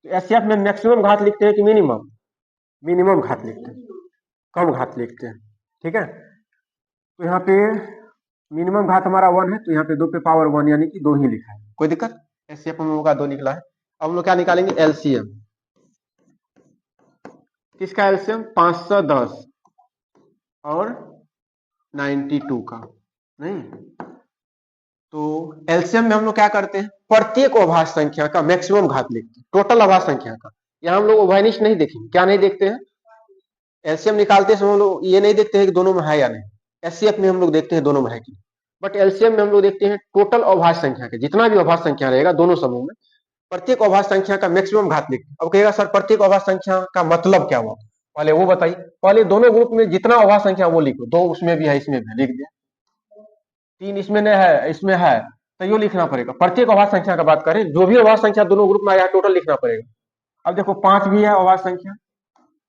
तो एचसीएफ में मैक्सिमम घात लिखते हैं कि मिनिमम, मिनिमम घात लिखते हैं, कम घात लिखते हैं, ठीक है। तो यहाँ पे मिनिमम घात हमारा 1 है, तो यहाँ पे 2 पे पावर 1 यानी कि 2 ही लिखा है, कोई दिक्कत। एचसीएफ हम लोगों का 2 निकला है। अब हम लोग क्या निकालेंगे, एलसीएम, किसका एलसीएम, 510 और 92 का, नहीं तो एलसीएम में हम लोग क्या करते हैं, प्रत्येक अभाज्य संख्या का मैक्सिमम घात लिखते हैं, टोटल अभाज्य संख्या का। यहाँ हम लोग उभयनिष्ठ नहीं देखेंगे, क्या नहीं देखते हैं, एलसीएम निकालते समय हम लोग ये नहीं देखते हैं कि दोनों में है या नहीं, एचसीएफ में हम लोग देखते हैं दोनों में है कि, बट एलसीएम में हम लोग देखते हैं टोटल अभाज्य संख्या के, जितना भी अभाज्य संख्या रहेगा दोनों समूह में प्रत्येक अभाज्य संख्या का मैक्सिमम घात लिखते। अब कहेगा सर प्रत्येक अभाज्य संख्या का मतलब क्या हुआ, पहले वो बताइए, पहले दोनों ग्रुप में जितना अभाज्य संख्या वो लिखो, दो उसमें भी है इसमें भी लिख दिया, तीन इसमें नहीं है इसमें है, तो ये लिखना पड़ेगा। प्रत्येक अभाज्य संख्या का बात करें, जो भी अभाज्य संख्या दोनों ग्रुप में आया टोटल लिखना पड़ेगा। अब देखो 5 भी है अभाज्य संख्या,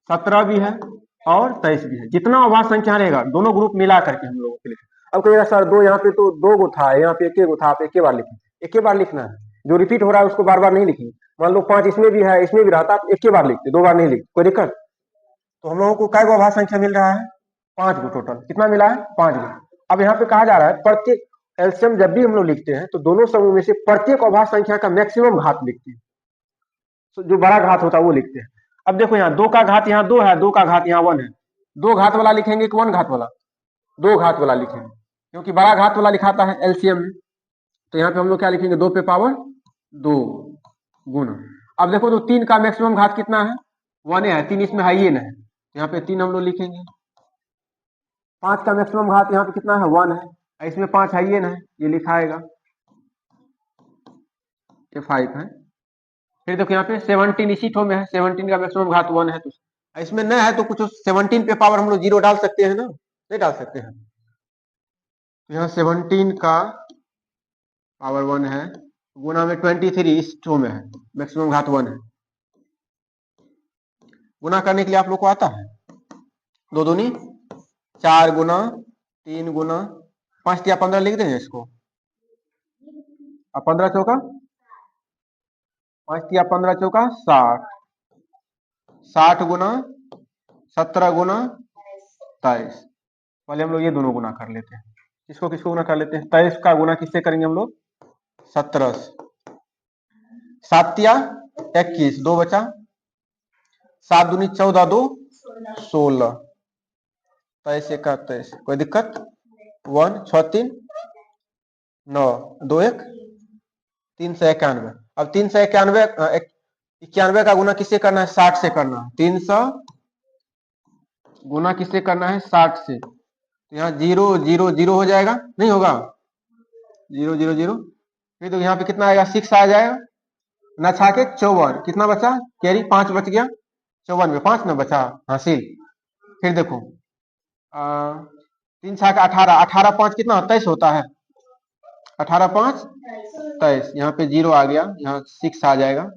17 भी है और 23 भी है, जितना अभाज्य संख्या रहेगा दोनों ग्रुप मिला करके हम लोगों के लिखे। अब कहेगा सर दो यहाँ पे तो दो गो था, यहाँ पे एक गो था, आप एक बार लिखें, एक बार लिखना है, जो रिपीट हो रहा है उसको बार बार नहीं लिखिए। मान लो 5 इसमें भी है इसमें भी रहा था, आप एक बार लिखते, दो बार नहीं लिखते, कोई दिक्कत। तो हम लोगों को कै गो अभाज्य संख्या मिल रहा है, 5 गो टोटल, कितना मिला है 5 गो। अब यहाँ पे कहा जा रहा है प्रत्येक एलसीएम जब भी हम लोग लिखते हैं तो दोनों समूह में से प्रत्येक अभाज्य संख्या का मैक्सिमम घात लिखते हैं, तो जो बड़ा घात होता है वो लिखते हैं। अब देखो यहाँ 2 का घात यहाँ 2 है, 2 का घात यहाँ 1 है, 2 घात वाला लिखेंगे कि 1 घात वाला, 2 घात वाला लिखेंगे, क्योंकि बड़ा घात वाला लिखाता है एलसीएम में। तो यहाँ पे हम लोग क्या लिखेंगे, 2 पे पावर 2 गुना। अब देखो तो 3 का मैक्सिमम घात कितना है, 1 है, 3 इसमें है ही नहीं, यहाँ पे 3 हम लोग लिखेंगे। 5 का मैक्सिमम घात यहाँ पे कितना है 1 है, इसमें 5 है ही नहीं, ये लिखाएगा, ये 5 है। फिर देखो यहाँ पे 17 इसी ठो में है, 17 का मैक्सिमम घात 1 है, तो इसमें न है तो कुछ 17 पे पावर हम लोग 0 डाल सकते हैं ना, नहीं डाल सकते हैं। तो यहाँ 17 का पावर 1 है, गुना में 23 इस ठो में है, मैक्सिमम घात 1 है। गुना करने के लिए आप लोग को आता है, 2 दूनी 4 गुना 3 गुना 5 या 15 लिख देंगे इसको, अब 15 चौका 5 या 15 चौका 60, 60 गुना 17 गुना 23। पहले हम लोग ये दोनों गुना कर लेते हैं, किसको किसको गुना कर लेते हैं, 23 का गुना किससे करेंगे हम लोग, 17, 7 या 21, 2 बचा, 7 दूनी 14 2 16, 23 का 23, कोई दिक्कत, 1 6 3 9 2 1 391। अब 391 का गुना किससे करना है, 60 से करना है, 300 गुना किससे करना है 60 से, तो यहाँ 0 0 0 हो जाएगा, नहीं होगा 0 0 0, फिर तो यहाँ पे कितना आएगा 6 आ जाएगा, ना छा के 54, कितना बचा कैरी 5 बच गया, 54 में 5 ना बचा हासिल। फिर देखो 3 छा का 18, 18 5 कितना 23 होता है, 18 5 23, यहाँ पे 0 आ गया, यहाँ 6 आ जाएगा,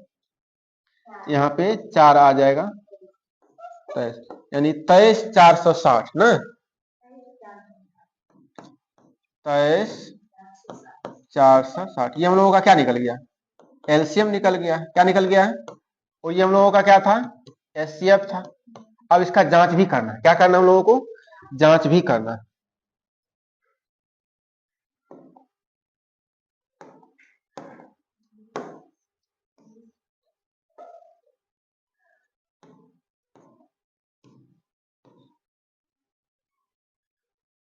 यहाँ पे 4 आ जाएगा 23, यानी 23 460 ना, 23 460, ये हम लोगों का क्या निकल गया, एलसीएम निकल गया। क्या निकल गया है, और ये हम लोगों का क्या था, एचसीएफ था। अब इसका जांच भी करना है, क्या करना है हम लोगों को, जांच भी करना है।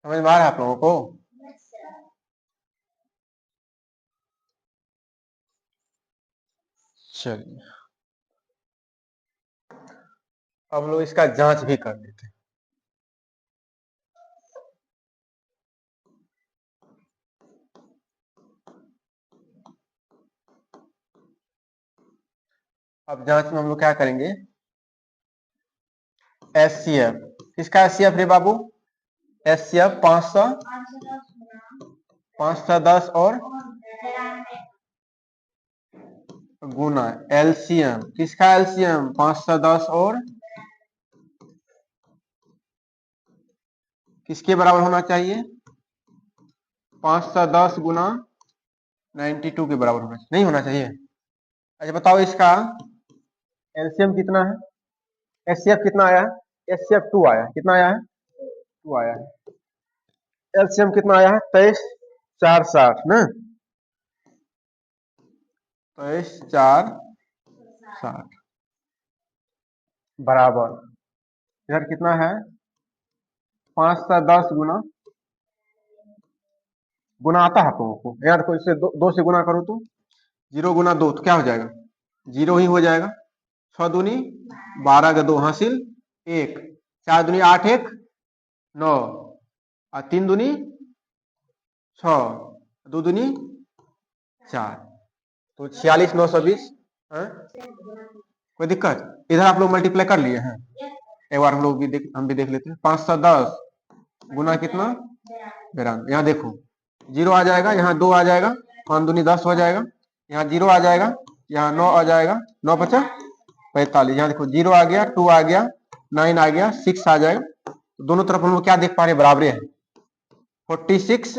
समझ में आ रहा है आप लोगों को, चलिए अब लोग इसका जांच भी कर लेते हैं। अब जांच में हम लोग क्या करेंगे, एचसीएफ, किसका एचसीएफ रे बाबू, एचसीएफ 510 और गुना एलसीएम, किसका एलसीएम 510 और किसके बराबर होना चाहिए, 510 गुना 92 के बराबर होना चाहिए, नहीं होना चाहिए। अच्छा बताओ इसका एलसीएम कितना है, एचसीएफ कितना आया है, एचसीएफ 2 आया है, कितना आया है 2 आया है, एलसीएम कितना आया है 23 460 ना, 23 460 बराबर, इधर कितना है 510 गुना गुना आता है आप लोगों को? यार कोई से दो से गुना करो तो 0 गुना 2 तो क्या हो जाएगा? 0 ही हो जाएगा। 6 दूनी 12 का 2 हासिल 1, 4 दूनी 8 1 9 और 3 दूनी 6, 2 दूनी 4, तो 46 920। कोई दिक्कत? इधर आप लोग मल्टीप्लाई कर लिए हैं? एक बार हम भी देख लेते हैं। 5 7 10 गुना कितना? 92। यहाँ देखो 0 आ जाएगा, यहाँ 2 आ जाएगा, 5 दूनी 10 हो जाएगा, यहाँ 0 आ जाएगा, यहाँ 9 आ जाएगा, 9 50 45। यहाँ देखो 0 आ गया, 2 आ गया, 9 आ गया, 6 आ जाएगा। तो दोनों तरफ हम लोग क्या देख पा रहे हैं? बराबरे है। 46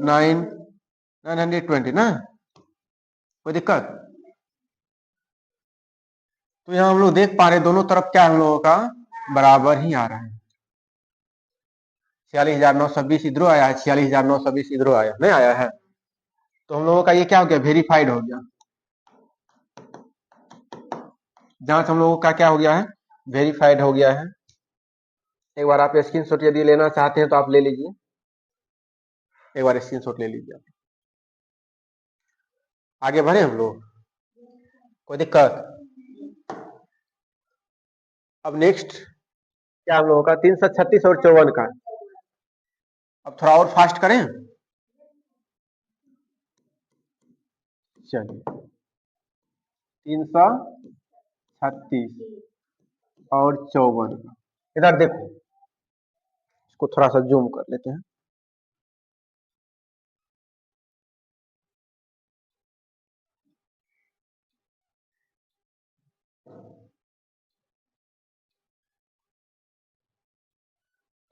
920 ना। कोई दिक्कत? तो यहाँ हम लोग देख पा रहे हैं दोनों तरफ क्या हम लोगों का बराबर ही आ रहा है। 46,920 इधर आया है, 46,920 इधर आया नहीं आया है। तो हम लोगों का ये क्या हो गया? वेरीफाइड हो गया। जांच हम लोगों का क्या हो गया है? वेरीफाइड हो गया है। एक बार आप स्क्रीनशॉट यदि लेना चाहते हैं तो आप ले लीजिए, एक बार स्क्रीनशॉट ले लीजिए। आगे बढ़े हम लोग? कोई दिक्कत? अब नेक्स्ट क्या हम लोगों का? 336 और 54 का। अब थोड़ा और फास्ट करें। चलिए 336 और 54 का इधर देखो, इसको थोड़ा सा जूम कर लेते हैं।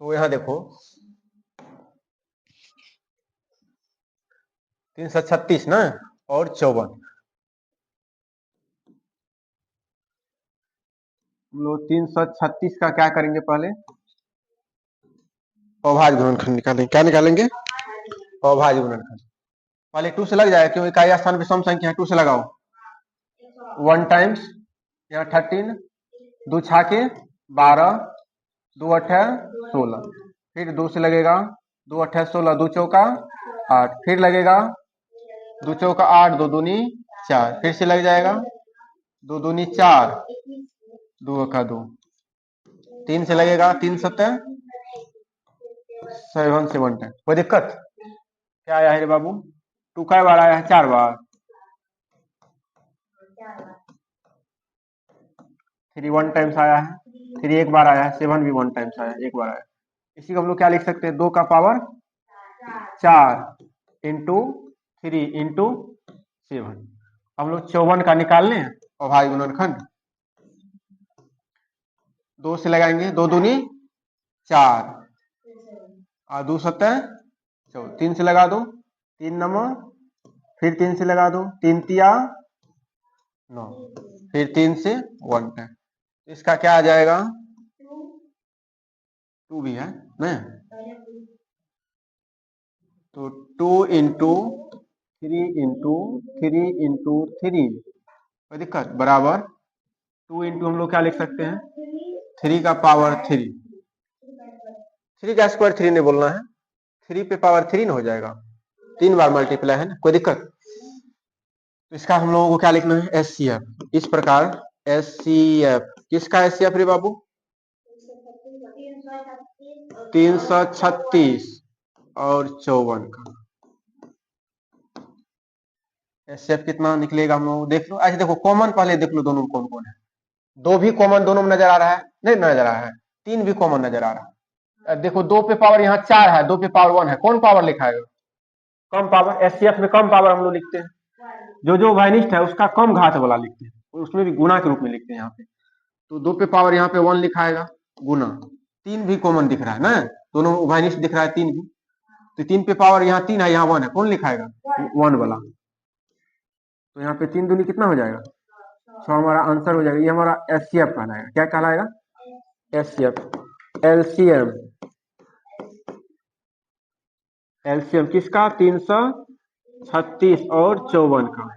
तो यहाँ देखो 336 ना और 54, हम लोग 336 का क्या करेंगे? पहले अभाज्य गुणनखंड निकालेंगे। क्या निकालेंगे? अभाज्य गुणनखंड। पहले 2 से लग जाएगा, क्योंकि इकाई स्थान पे सम संख्या है। 2 से लगाओ, 1 टाइम्स यहाँ 13, 2 छाके 12, 2 8 16, फिर 2 से लगेगा, 2 8 16, 2 चौका 8, फिर लगेगा 2 चौका 8, 2 दूनी 4, फिर से लग जाएगा 2 दूनी 4, 2 का 2, 3 से लगेगा, 3 7 7 7 10। कोई दिक्कत? क्या आया है रे बाबू? 2 कै बार आया है? 4 बार। 3 1 टाइम्स आया है, 3 एक बार आया है, 7 भी 1 टाइम्स आया है, एक बार आया। इसी को हम लोग क्या लिख सकते हैं? 2 का पावर 4 इंटू 3 इंटू 7। हम लोग 54 का निकाल लें अभाज्य गुणनखंड। 2 से लगाएंगे, 2 दूनी 4 और 2 7 14, 3 से लगा दो, 3 नमो, फिर 3 से लगा दो, 3 तिया 9, फिर 3 से 1 टाइम। इसका क्या आ जाएगा? 2 भी है ना, तो 2 इंटू 3 इंटू 3 इंटू 3, कोई दिक्कत? बराबर 2 इंटू हम लोग क्या लिख सकते हैं? 3 का पावर 3, 3 का स्क्वायर 3 नहीं बोलना है, 3 पे पावर 3 ना हो जाएगा, 3 बार मल्टीप्लाई है ना। कोई दिक्कत? तो इसका हम लोगों को क्या लिखना है? एचसीएफ। इस प्रकार एचसीएफ, किसका एचसीएफ रे बाबू? 336 और 54 का एचसीएफ कितना निकलेगा हम लोग देख लो। अच्छा देखो कॉमन पहले देख लो, दोनों कौन कौन है। 2 भी कॉमन दोनों में नजर आ रहा है? नहीं नजर आ रहा है। 3 भी कॉमन नजर आ रहा है। देखो 2 पे पावर यहाँ 4 है, 2 पे पावर 1 है, कौन पावर लिखाएगा? कम पावर। एचसीएफ में कम पावर हम लोग लिखते हैं, जो वाइनिस्ट है उसका कम घात वाला लिखते हैं, उसमें भी गुना के रूप में लिखते हैं यहाँ पे। तो 2 पे पावर यहाँ पे 1 लिखाएगा गुना। 3 भी कॉमन दिख रहा है ना, दोनों वाइनिस्ट दिख रहा है 3 भी। तो 3 पे पावर यहाँ 3 है, यहाँ 1 है, कौन लिखाएगा? 1 वाला। तो यहाँ पे 3 दूनी कितना हो जाएगा? 6 हमारा आंसर हो जाएगा। ये हमारा एचसीएफ कहलाएगा। क्या कहलाएगा? एचसीएफ। एलसीएम, एलसीएम किसका? 336 और 54 का।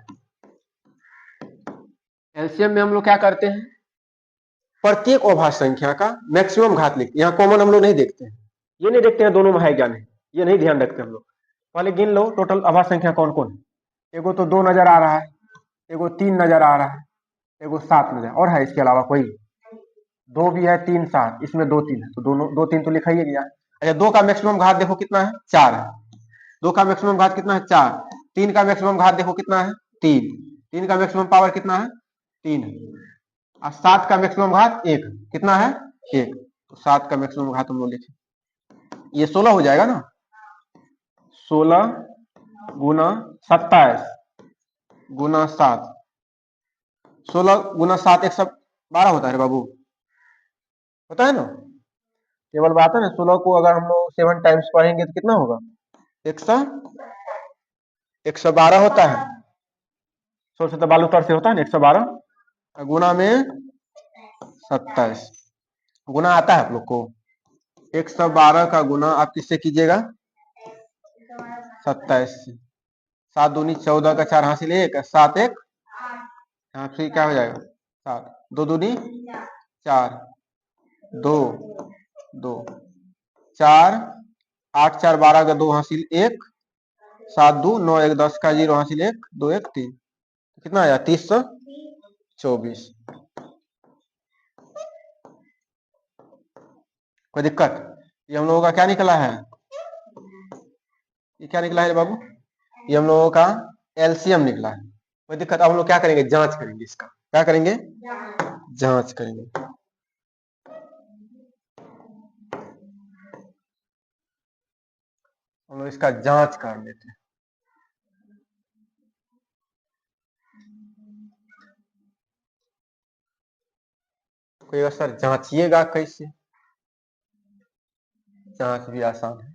एलसीएम में हम लोग क्या करते हैं? प्रत्येक अभाज्य संख्या का मैक्सिमम घात लिखते हैं। यहाँ कॉमन हम लोग नहीं देखते हैं, ये नहीं देखते हैं दोनों में है क्या नहीं, ये नहीं ध्यान रखते हम लोग। पहले गिन लो टोटल अभाज्य संख्या कौन कौन है। एगो तो 2 नजर आ रहा है, एगो 3 नजर आ रहा है, एगो 7 नजर, और है इसके अलावा कोई? 2 भी है, 3 7, इसमें 2 3 है, तो दोनों 2 3 तो लिखा ही गया। अच्छा, 2 का मैक्सिमम घात देखो कितना है, 4 है। 2 का मैक्सिमम घात कितना है, 4। 3 का मैक्सिमम घात देखो कितना है, 3। 3 का मैक्सिमम पावर कितना है, 3 है। और 7 का मैक्सिमम घात 1 कितना है, 1। तो 7 का मैक्सिमम घात हम लोग लिखे, ये 16 हो जाएगा ना। 16 गुना 27 गुना 7, 16 गुना 7 112 होता है बाबू, होता है ना। केवल बात है ना, 16 को अगर हम लोग 7 टाइम्स पढ़ेंगे तो कितना होगा, 112 होता है। 16 से बालू तर से होता है ना 112, गुना में 27, गुना आता है आप लोग को। 112 का गुना आप किससे कीजिएगा, 27 से। 7 दूनी 14 का 4 हासिल 1, 7 1, यहाँ फिर क्या हो जाएगा, 7 2 दूनी 4, 2 2 4 8 4 12 का 2 हासिल 1, 7 2 9 1 10 का 0 हासिल 1 2 1 3, कितना आया 3024। कोई दिक्कत? ये हम लोगों का क्या निकला है, ये क्या निकला है बाबू, ये हम लोगों का एलसीएम निकला है। कोई दिक्कत? अब हम लोग क्या करेंगे, जांच करेंगे इसका। क्या करेंगे, जांच करेंगे। हम लोग इसका जांच कर लेते हैं। कोई सर जांचिएगा कैसे, जांच भी आसान है।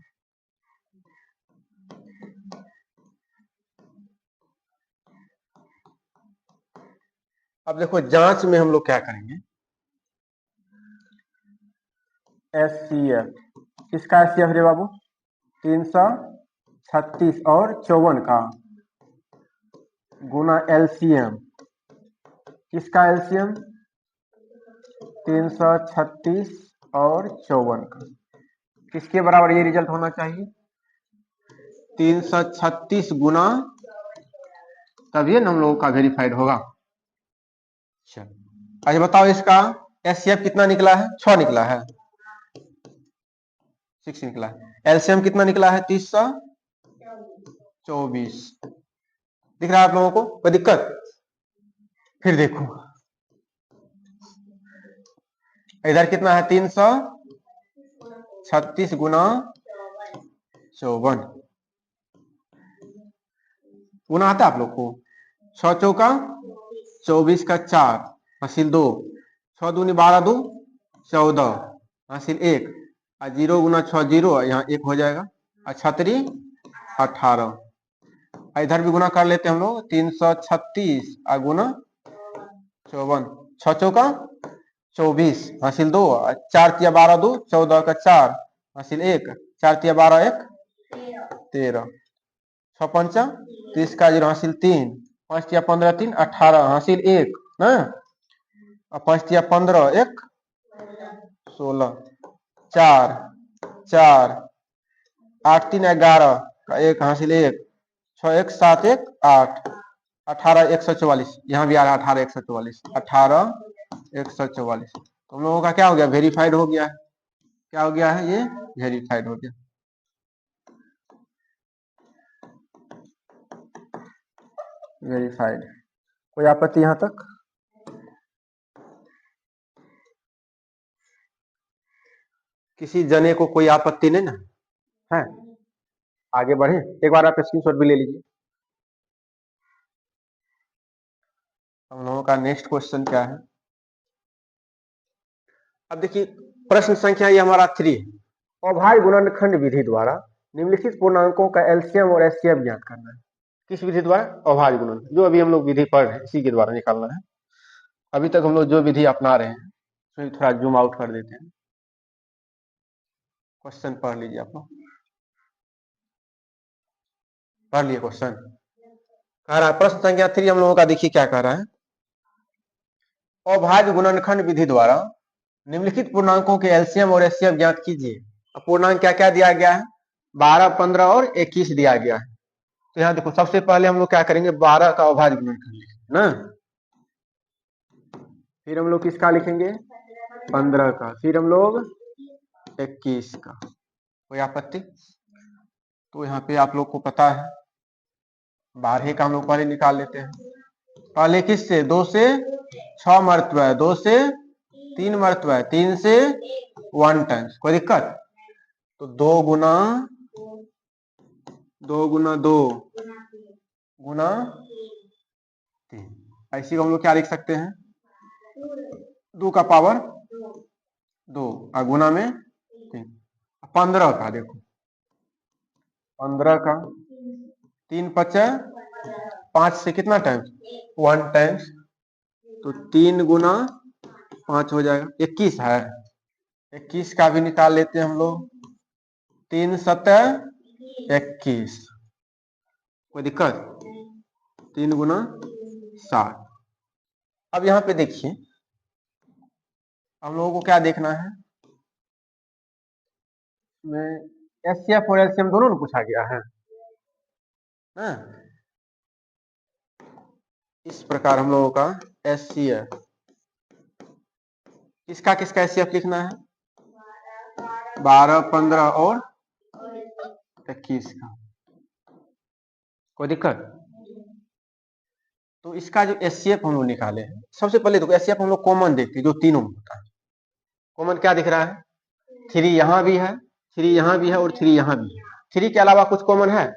अब देखो जांच में हम लोग क्या करेंगे, एचसीएफ, किसका एचसीएफ रे बाबू, 336 और 54 का गुना एलसीएम, किसका एलसीएम, 336 और 54 का, किसके बराबर ये रिजल्ट होना चाहिए, 336 गुना, तभी हम लोगों का वेरीफाइड होगा। अच्छा बताओ इसका एचसीएफ कितना निकला है, 6 निकला है, 6 निकला है। एलसीएम कितना निकला है, 324। दिख रहा है आप लोगों को, कोई दिक्कत? फिर देखो इधर कितना है, 336 गुना 54, गुना आता है आप लोग को। 6 चौका 24 का 4 हासिल 2, 6 दूनी 12 2 14 हासिल 1, 0 गुना 6 0, यहाँ 1 हो जाएगा, 6 18। इधर भी गुना कर लेते हैं हम लोग, 336 गुना 54, 6 चौका 24 हासिल 2, 4 तिया 12 2 14 का 4 हासिल 1, 4 तिया 12 1 13, 6 पंचा 30 का 0 हासिल 3, 5 तिया 15 3 18 हासिल 1 ना, 5 तिया 15 1 16, 4 4 8 3 11 का 1 हासिल 1, 6 1 7 1 8, 18 144, यहाँ भी आ रहा है 18 144, 18 144। तो हम लोगों का क्या हो गया, वेरीफाइड हो गया है। क्या हो गया है, ये वेरीफाइड हो गया, वेरीफाइड। कोई आपत्ति यहां तक? किसी जने को कोई आपत्ति नहीं ना है? आगे बढ़े, एक बार आप स्क्रीनशॉट भी ले लीजिए। हम लोगों का नेक्स्ट क्वेश्चन क्या है, अब देखिए प्रश्न संख्या ये हमारा 3 है। अभाज्य गुणनखंड विधि द्वारा निम्नलिखित पूर्णांकों का एलसीएम और एचसीएफ ज्ञात करना है। किस विधि द्वारा, अभाज्य गुणन, जो अभी हम लोग विधि पढ़ रहे हैं इसी के द्वारा निकालना है। अभी तक हम लोग जो विधि अपना रहे हैं उसमें थोड़ा जूम आउट कर देते हैं। क्वेश्चन पढ़ लीजिए आप लोग, पढ़ लिए क्वेश्चन। कह रहा है प्रश्न संख्या 3 हम लोगों का, देखिए क्या कह रहा है, अभाज्य गुणनखंड विधि द्वारा निम्नलिखित पूर्णांकों के एलसीएम और एचसीएफ ज्ञात कीजिए। अब पूर्णांक क्या क्या दिया गया है, 12, 15 और 21 दिया गया है। तो यहाँ देखो सबसे पहले हम लोग क्या करेंगे, 12 का अभाज्य गुणनखंड लिखेंगे ना, फिर हम लोग किसका लिखेंगे, 15 का, फिर हम लोग 21 का। कोई आपत्ति? तो यहाँ पे आप लोग को पता है 12 का हम लोग पहले निकाल लेते हैं। पहले किससे, 2 से 6 मरतबा है, 2 से 3 मरतबा है, 3 से 1 टाइम्स। कोई दिक्कत? तो 2 गुना 2 गुना 2 गुना 3, ऐसी हम लोग क्या लिख सकते हैं, 2 का पावर 2 और गुना में 3। 15 का देखो, 15 का 3 पचा 5 से कितना टाइम्स, 1 टाइम्स, तो 3 गुना 5 हो जाएगा। 21 है, 21 का भी निकाल लेते हैं हम लोग, 3 सतह 21। कोई दिक्कत? 3 गुना 7। अब यहाँ पे देखिए हम लोगों को क्या देखना है, में एचसीएफ और एलसीएम दोनों ने पूछा गया है ना। इस प्रकार हम लोगों का एचसीएफ, किसका किसका एचसीएफ लिखना है, 12, 15 और 21 का। कोई दिक्कत? तो इसका जो एचसीएफ हम लोग निकाले हैं, सबसे पहले देखो एचसीएफ हम लोग कॉमन देखते हैं, जो तीनों में होता है। कॉमन क्या दिख रहा है, 3 यहाँ भी है, 3 यहाँ भी है और 3 यहाँ भी है। 3 के अलावा कुछ कॉमन है?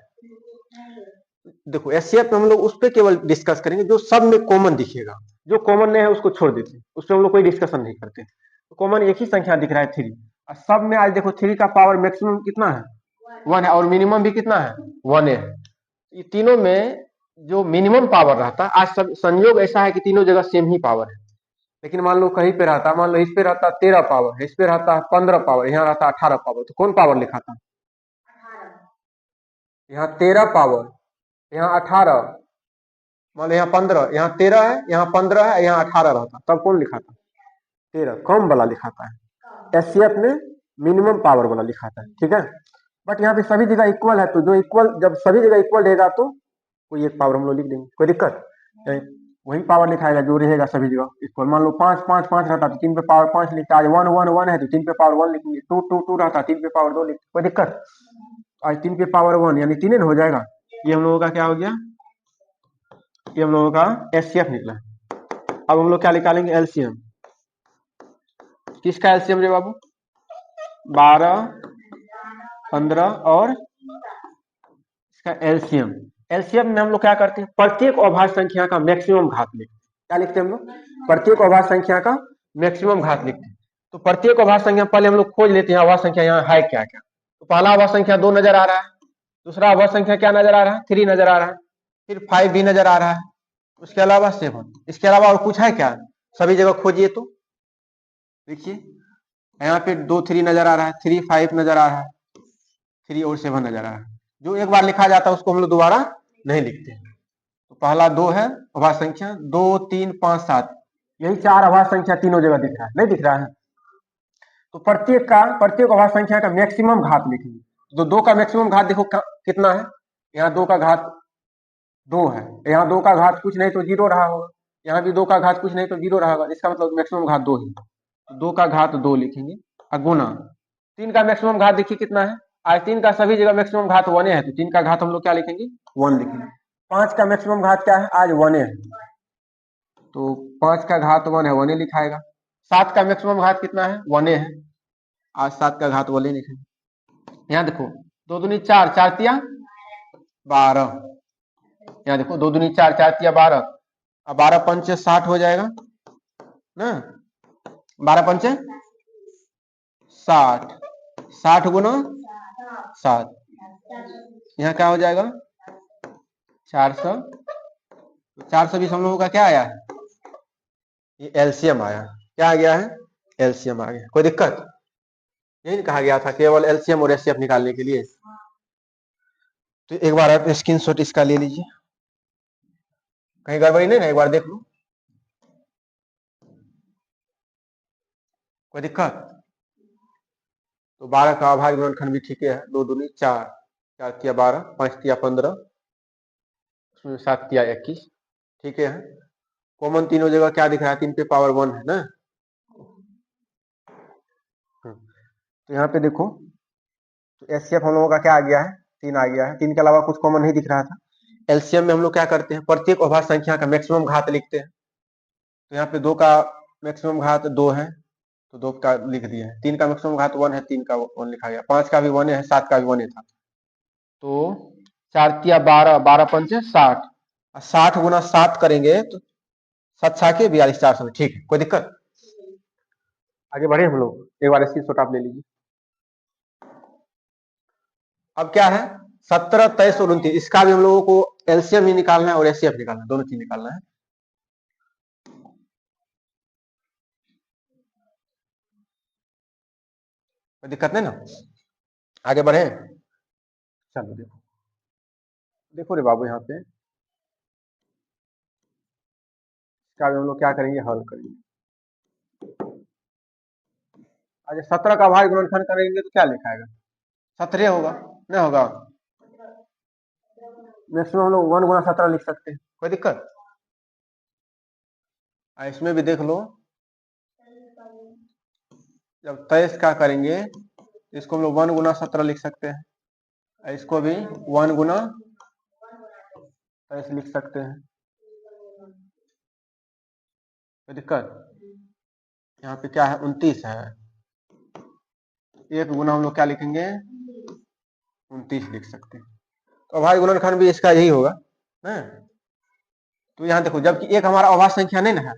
देखो एचसीएफ में हम लोग उस पर केवल डिस्कस करेंगे जो सब में कॉमन दिखेगा, जो कॉमन नहीं है उसको छोड़ देते हैं, उस पर हम लोग कोई डिस्कशन नहीं करते। तो कॉमन एक ही संख्या दिख रहा है 3, और सब में आज देखो 3 का पावर मैक्सिमम कितना है, 1 है, और मिनिमम भी कितना है, 1 है। ये तीनों में जो मिनिमम पावर रहता है, आज सब संयोग ऐसा है कि तीनों जगह सेम ही पावर है। लेकिन मान लो कहीं पे रहता, मान लो इस पे रहता 13 पावर है, इस पे रहता 15 पावर, यहाँ रहता 18 पावर, तो कौन पावर लिखा था, यहाँ 13 पावर, यहाँ 18, मान लो यहाँ 15, यहाँ 13 है, यहाँ 15 है, यहाँ 18 रहता, तब कौन लिखा था, 13 कम वाला लिखा था। एचसीएफ में मिनिमम पावर वाला लिखा था, ठीक है। बट यहाँ पे सभी जगह इक्वल है, तो जो इक्वल, जब सभी जगह इक्वल रहेगा तो कोई एक पावर हम लोग लिख देंगे, कोई दिक्कत? वही पावर लिखाएगा जो रहेगा सभी जगह इक्वल। मान लो 5, 5, 5 रहता तो 3 पे पावर 5 लिखता, आज 1, 1, 1 है तो 3 पे पावर 1 लिखेंगे, 2, 2, 2 रहता 3 पे पावर 2 लिखते, कोई दिक्कत? आज 3 पे पावर 1 यानी 3 हो जाएगा। ये हम लोगों का क्या हो गया, ये हम लोगों का एचसीएफ निकला। अब हम लोग क्या निकालेंगे, एलसीएम। किसका एलसीएम रे बाबू, 12, 15 और इसका एलसीएम। एलसीएम में हम लोग क्या करते हैं, प्रत्येक अभाज्य संख्या का मैक्सिमम घात लिखते हैं। क्या लिखते हैं हम लोग, प्रत्येक अभाज्य संख्या का मैक्सिमम घात लिखते हैं। तो प्रत्येक अभाज्य संख्या पहले हम लोग खोज लेते हैं अभाज्य संख्या यहाँ है क्या क्या। तो पहला अभाज्य संख्या 2 नजर आ रहा है, दूसरा अभाज्य संख्या क्या नजर आ रहा है, 3 नजर आ रहा है, फिर 5 भी नजर आ रहा है, उसके अलावा 7, इसके अलावा और कुछ है क्या, सभी जगह खोजिए। तो देखिए यहाँ पे 2, 3 नजर आ रहा है, 3, 5 नजर आ रहा है, 3 और 7 नजर आ रहा है। जो एक बार लिखा जाता है उसको हम लोग दोबारा नहीं लिखते। तो पहला 2 है अभाज्य संख्या, 2, 3, 5, 7, यही 4 अभाज्य संख्या तीनों जगह दिख रहा है, नहीं दिख रहा है? तो प्रत्येक अभाज्य संख्या का मैक्सिमम घात लिखेंगे। तो 2 का मैक्सिमम घात देखो कितना है, यहाँ 2 का घात 2 है, यहाँ 2 का घात कुछ नहीं तो 0 रहा होगा, यहाँ भी 2 का घात कुछ नहीं तो 0 रहा होगा, इसका मतलब मैक्सिमम घात 2 ही। 2 का घात 2 लिखेंगे, और गुना 3 का मैक्सिमम घात देखिए कितना है, आज 3 का सभी जगह मैक्सिमम घात 1 है, तो 3 का घात हम लोग क्या लिखेंगे, 1 लिखेंगे। 5 का मैक्सिमम घात क्या है, आज 1 है, तो 5 का घात 1 है, 1 लिखाएगा। 7 का मैक्सिमम घात कितना है, 1 है, आज 7 का घात 1 लिखेंगे। यहाँ देखो 2 दूनी 4, 4 तिया 12, यहाँ देखो 2 दूनी 4, 4 तिया 12, अब 12 पंचे 60 हो जाएगा ना, 12 पंचे 60, 60 गुना 7, यहाँ क्या हो जाएगा 400। 420 हम लोगों का क्या आया है, ये एलसीएम आया। क्या आ गया है, एलसीएम आ गया। कोई दिक्कत? यही कहा गया था केवल एलसीएम और एचसीएफ निकालने के लिए। तो एक बार आप स्क्रीनशॉट इसका ले लीजिए, कहीं गड़बड़ी नहीं ना, एक बार देख लो। कोई दिक्कत? तो 12 का अभाज्य गुणनखंड भी ठीक है, 2 दूनी 4, 4 तिया 12, 5 तिया 15, उसमें 7 तिया 21, ठीक है। कॉमन तीनों जगह क्या दिख रहा है, 3 पे पावर 1 है ना। तो यहाँ पे देखो, तो एचसीएफ हम लोगों का क्या आ गया है, 3 आ गया है, 3 के अलावा कुछ कॉमन नहीं दिख रहा था। एलसीएम में हम लोग क्या करते हैं, प्रत्येक अभाज्य संख्या का मैक्सिमम घात लिखते हैं। तो यहाँ पे 2 का मैक्सिमम घात 2 है, तो 2 का लिख दिया है। 3 का मैक्सिमम घात 1 है, 3 का 1 लिखा गया। 5 का भी 1 है, 7 का भी 1 था। तो 4 तिया 12, 12 पंचे 60, 60 गुना 7 करेंगे तो 7 छाके 42, 4 समय, ठीक है, कोई दिक्कत। आगे बढ़े हम लोग, एक बार इसकी शॉर्ट आप ले लीजिए। अब क्या है, 17, 23 और 29, इसका भी हम लोगों को एलसीएम ही निकालना है और एचसीएफ निकालना है, दोनों चीज निकालना है। कोई दिक्कत नहीं ना, आगे बढ़े। चलो देखो, देखो रे बाबू, यहाँ पे इसका भी हम लोग क्या करेंगे, हल करेंगे। आज 17 का अभाज्य गुणनखंड करेंगे तो क्या लिखाएगा, 17 होगा, नहीं होगा। मैक्सिमम हम लोग 1 गुना 17 लिख सकते हैं, कोई दिक्कत। इसमें भी देख लो, जब 23 का करेंगे तो इसको हम लोग 1 गुना 17 लिख सकते हैं, इसको भी 1 गुना 23 लिख सकते हैं, कोई दिक्कत। यहाँ पे क्या है, 29 है, 1 गुना हम लोग क्या लिखेंगे, 29 लिख सकते हैं। तो अभाज्य गुणनखंड भी इसका यही होगा ना। तो यहाँ देखो, जबकि एक हमारा अभाज्य संख्या नहीं ना है,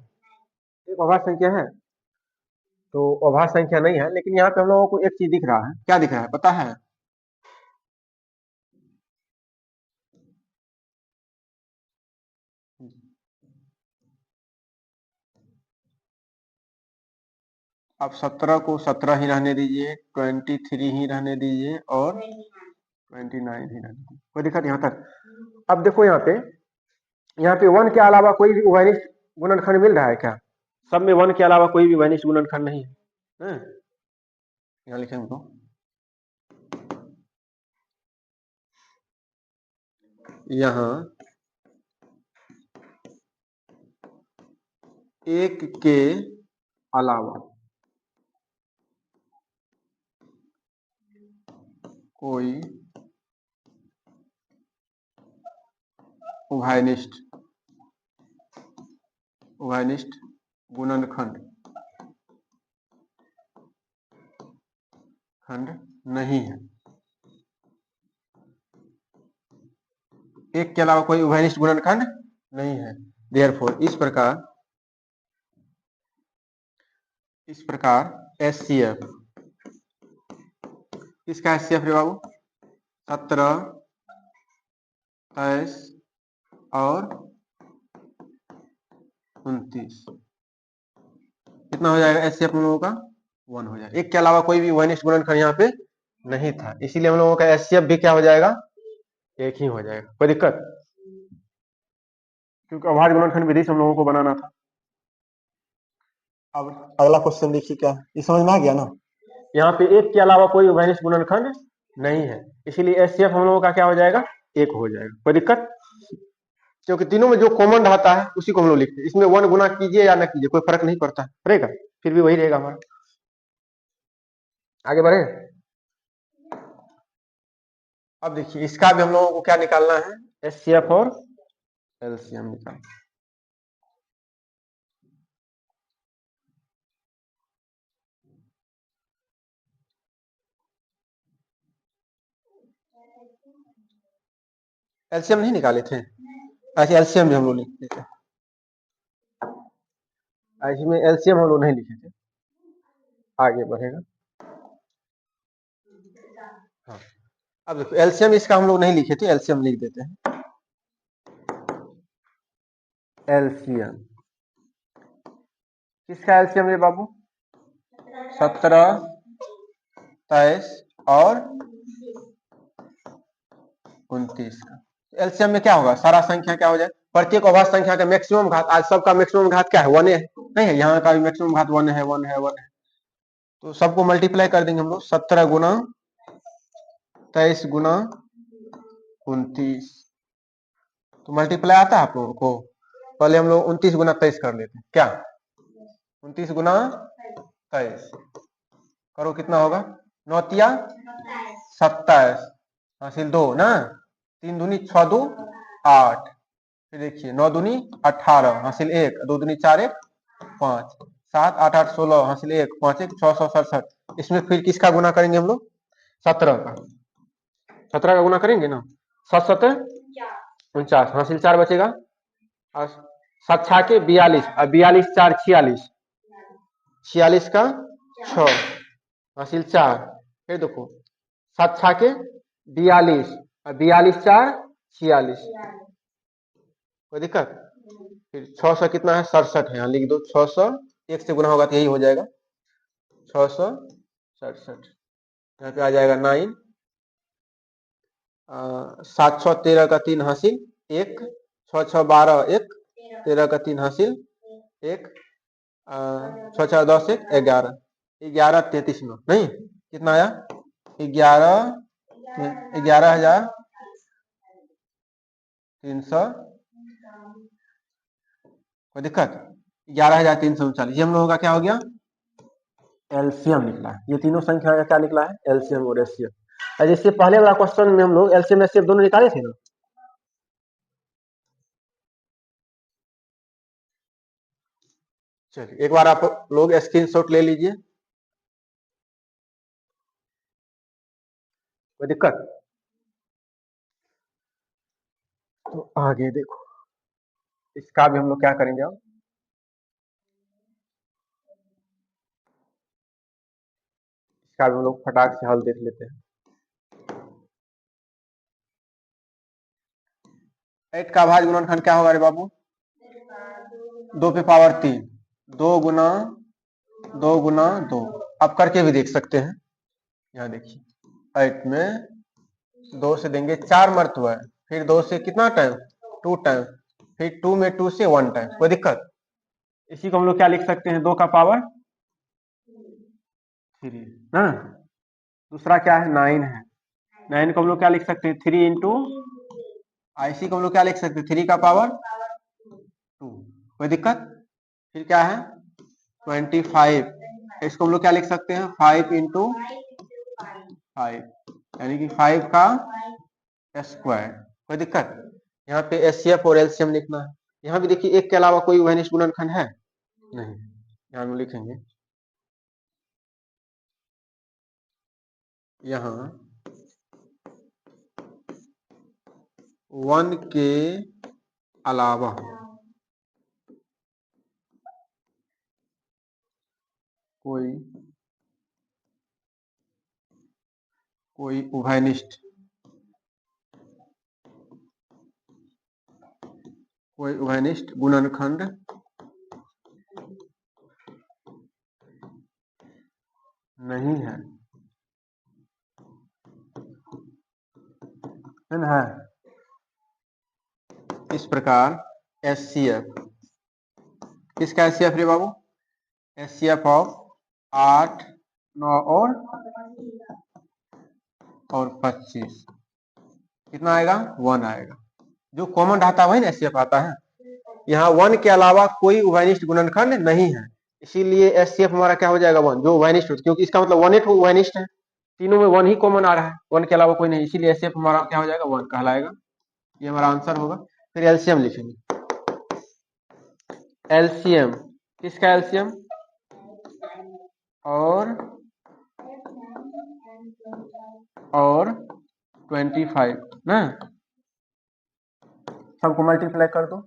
एक अभाज्य संख्या है, तो अभाज्य संख्या नहीं है, लेकिन यहाँ पे हम लोगों को एक चीज दिख रहा है, क्या दिख रहा है पता है, अब 17 को 17 ही रहने दीजिए, 23 ही रहने दीजिए और 29 ही रहने दीजिए, कोई दिक्कत यहाँ तक। अब देखो यहाँ पे 1 के अलावा कोई भी उभयनिष्ठ गुणनखंड मिल रहा है क्या, सब में 1 के अलावा कोई भी उभयनिष्ठ गुणनखंड नहीं है। यहाँ लिखेंगे तो यहाँ 1 के अलावा कोई उभयनिष्ठ गुणनखंड नहीं है, 1 के अलावा कोई उभयनिष्ठ गुणनखंड नहीं है। देयरफॉर इस प्रकार एचसीएफ, किसका एचसीएफ रे बाबू, 17, 23 और 29, कितना हो जाएगा एचसीएफ हम लोगों का, 1 हो जाएगा। 1 के अलावा कोई भी उभयनिष्ठ गुणनखंड यहाँ पे नहीं था, इसीलिए हम लोगों का एचसीएफ भी क्या हो जाएगा, 1 ही हो जाएगा, कोई दिक्कत, क्योंकि अभाज्य गुणनखंड विधि से हम लोगों को बनाना था। अब अगला क्वेश्चन देखिए, क्या ये समझ में आ गया ना, यहाँ पे 1 के अलावा कोई उभयनिष्ठ गुणनखंड नहीं है, इसीलिए एचसीएफ हम लोगों का क्या हो जाएगा, 1 हो जाएगा, कोई दिक्कत, क्योंकि तीनों में जो कॉमन रहता है उसी को हम लोग लिखते हैं, इसमें 1 गुना कीजिए या ना कीजिए कोई फर्क नहीं पड़ता, रहेगा फिर भी वही रहेगा हमारा। आगे बढ़े। अब देखिए, इसका भी हम लोगों को क्या निकालना है, एचसीएफ और एलसीएम निकालना। एलसीएम नहीं निकाले थे, ऐसे एलसीएम भी हम लोग लिखते थे, इसमें एलसीएम हम लोग नहीं लिखे थे, आगे बढ़ेगा। हाँ, अब देखो एलसीएम इसका हम लोग नहीं लिखे थे, एलसीएम लिख देते हैं। एलसीएम किसका एलसीएम है बाबू, 17, 23 और 29 का। एलसीएम में क्या होगा, सारा संख्या क्या हो जाए, प्रत्येक अभाज्य संख्या का मैक्सिमम घात, आज सबका मैक्सिमम घात क्या है, 1 है, नहीं है, यहाँ का भी मैक्सिमम घात 1 है, 1 है, 1 है, तो सबको मल्टीप्लाई कर देंगे हम लोग। 17 गुना 23 गुना 29। तो मल्टीप्लाई आता है आप लोगों को? पहले हम लोग 29 गुना 23 कर लेते हैं क्या? 29 गुना 23 करो, कितना होगा? 9 तिया 27 हासिल 2 ना, 3 दूनी 6 2 8। फिर देखिए 9 दूनी 18 हासिल 1, 2 दूनी 4 1 5, 7 8 8 16 हासिल 1 5 1 667। इसमें फिर किसका गुना करेंगे हम लोग? 17 का। 17 का गुना करेंगे ना, 7 7 49 हासिल 4 बचेगा, और 7 6 के 42 और 42 4 46, 46 का 6 हासिल 4। फिर देखो 7 6 के 42 और 42 4 46, कोई दिक्कत? फिर 600 कितना है? 67 है, यहाँ लिख दो। 600 1 से गुना होगा तो यही हो जाएगा 667। यहाँ पे आ जाएगा 9। 713 का 3 हासिल 1, 6 6 12 1, 13 का 3 हासिल 1, 6 6 10 1 11, 11 33 9 नहीं, कितना आया? 11,300। कोई दिक्कत? 11,339। ये हम लोगों का क्या हो गया? एलसीएम निकला है। ये तीनों संख्या का क्या निकला है? एलसीएम और एचसीएफ। जैसे पहले वाला क्वेश्चन में हम लोग एलसीएम एचसीएफ दोनों निकाले थे ना, चलिए एक बार आप लोग स्क्रीनशॉट ले लीजिए। कोई दिक्कत? तो आगे देखो, इसका भी हम लोग क्या करेंगे, अब इसका भी हम लोग फटाक से हल देख लेते हैं। 8 का भाज्य गुणनखंड क्या होगा रे बाबू? 2 पे पावर 3, 2 गुना 2 गुना 2। आप करके भी देख सकते हैं। यहाँ देखिए 8 में 2 से देंगे 4 मरतबा है, फिर 2 से कितना टाइम? 2 टाइम, फिर 2 में 2 से 1 टाइम। कोई दिक्कत? इसी को हम लोग क्या लिख सकते हैं? 2 का पावर 3 ना। दूसरा क्या है? 9 है। 9 को हम लोग क्या लिख सकते हैं? 3 इंटू, इसी को हम लोग क्या लिख सकते हैं? 3 का पावर 2। कोई दिक्कत? फिर क्या है? 25। इसको हम लोग क्या लिख सकते हैं? 5 इंटू 5, यानी कि 5 का स्क्वायर। कोई दिक्कत? यहाँ पे एचसीएफ और एलसीएम लिखना है। यहाँ भी देखिए एक के अलावा कोई उभयनिष्ठ गुणनखंड है नहीं, यहाँ हम लिखेंगे यहाँ 1 के अलावा कोई उभयनिष्ठ गुणनखंड नहीं है ना। इस प्रकार एचसीएफ, किसका एचसीएफ रे बाबू? एचसीएफ ऑफ 8 9 और 25 कितना आएगा? 1 आएगा। जो कॉमन रहता है वही ना एचसीएफ आता है। यहाँ 1 के अलावा कोई उभयनिष्ठ गुणनखंड नहीं है, इसीलिए एचसीएफ हमारा क्या हो जाएगा? 1, जो उभयनिष्ठ, क्योंकि इसका मतलब 1 8 उभयनिष्ठ है, तीनों में 1 ही कॉमन आ रहा है, 1 के अलावा कोई नहीं, इसीलिए एचसीएफ हमारा क्या हो जाएगा? 1 कहलाएगा। ये हमारा आंसर होगा। फिर एलसीएम लिखेंगे। एलसीएम, किसका एलसीएम? और 25 ना, सबको मल्टीप्लाई कर दो।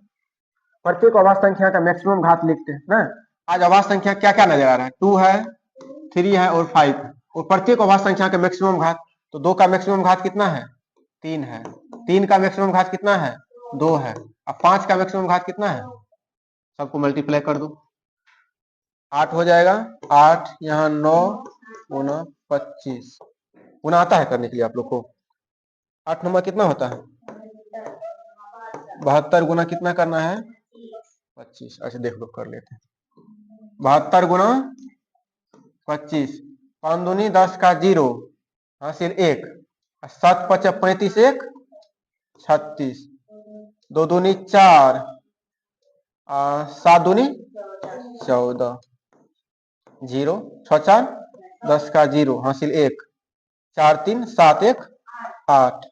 प्रत्येक अभाज्य संख्या का मैक्सिमम घात लिखते हैं ना। आज अभाज्य संख्या क्या क्या नजर आ रहा है? 2 है, 3 है और 5 है। और प्रत्येक अभाज्य संख्या का मैक्सिमम घात, तो 2 का मैक्सिमम घात कितना है? 3 है। 3 का मैक्सिमम घात कितना है? 2 है। अब 5 का मैक्सिमम घात कितना है? सबको मल्टीप्लाई कर दो, 8 हो जाएगा। 8 यहाँ 9 गुना 25 गुना आता है करने के लिए आप लोग को? 8 नंबर कितना होता है? 72 गुना कितना करना है? 25। अच्छा देख लो कर लेते हैं। 72 गुना 25 5 दूनी 10 का 0 हासिल 1, 7 5 35 1 36, 2 दूनी 4, 7 दूनी 14, 0 6 4 10 का 0 हासिल 1, 4 3 7 1 8,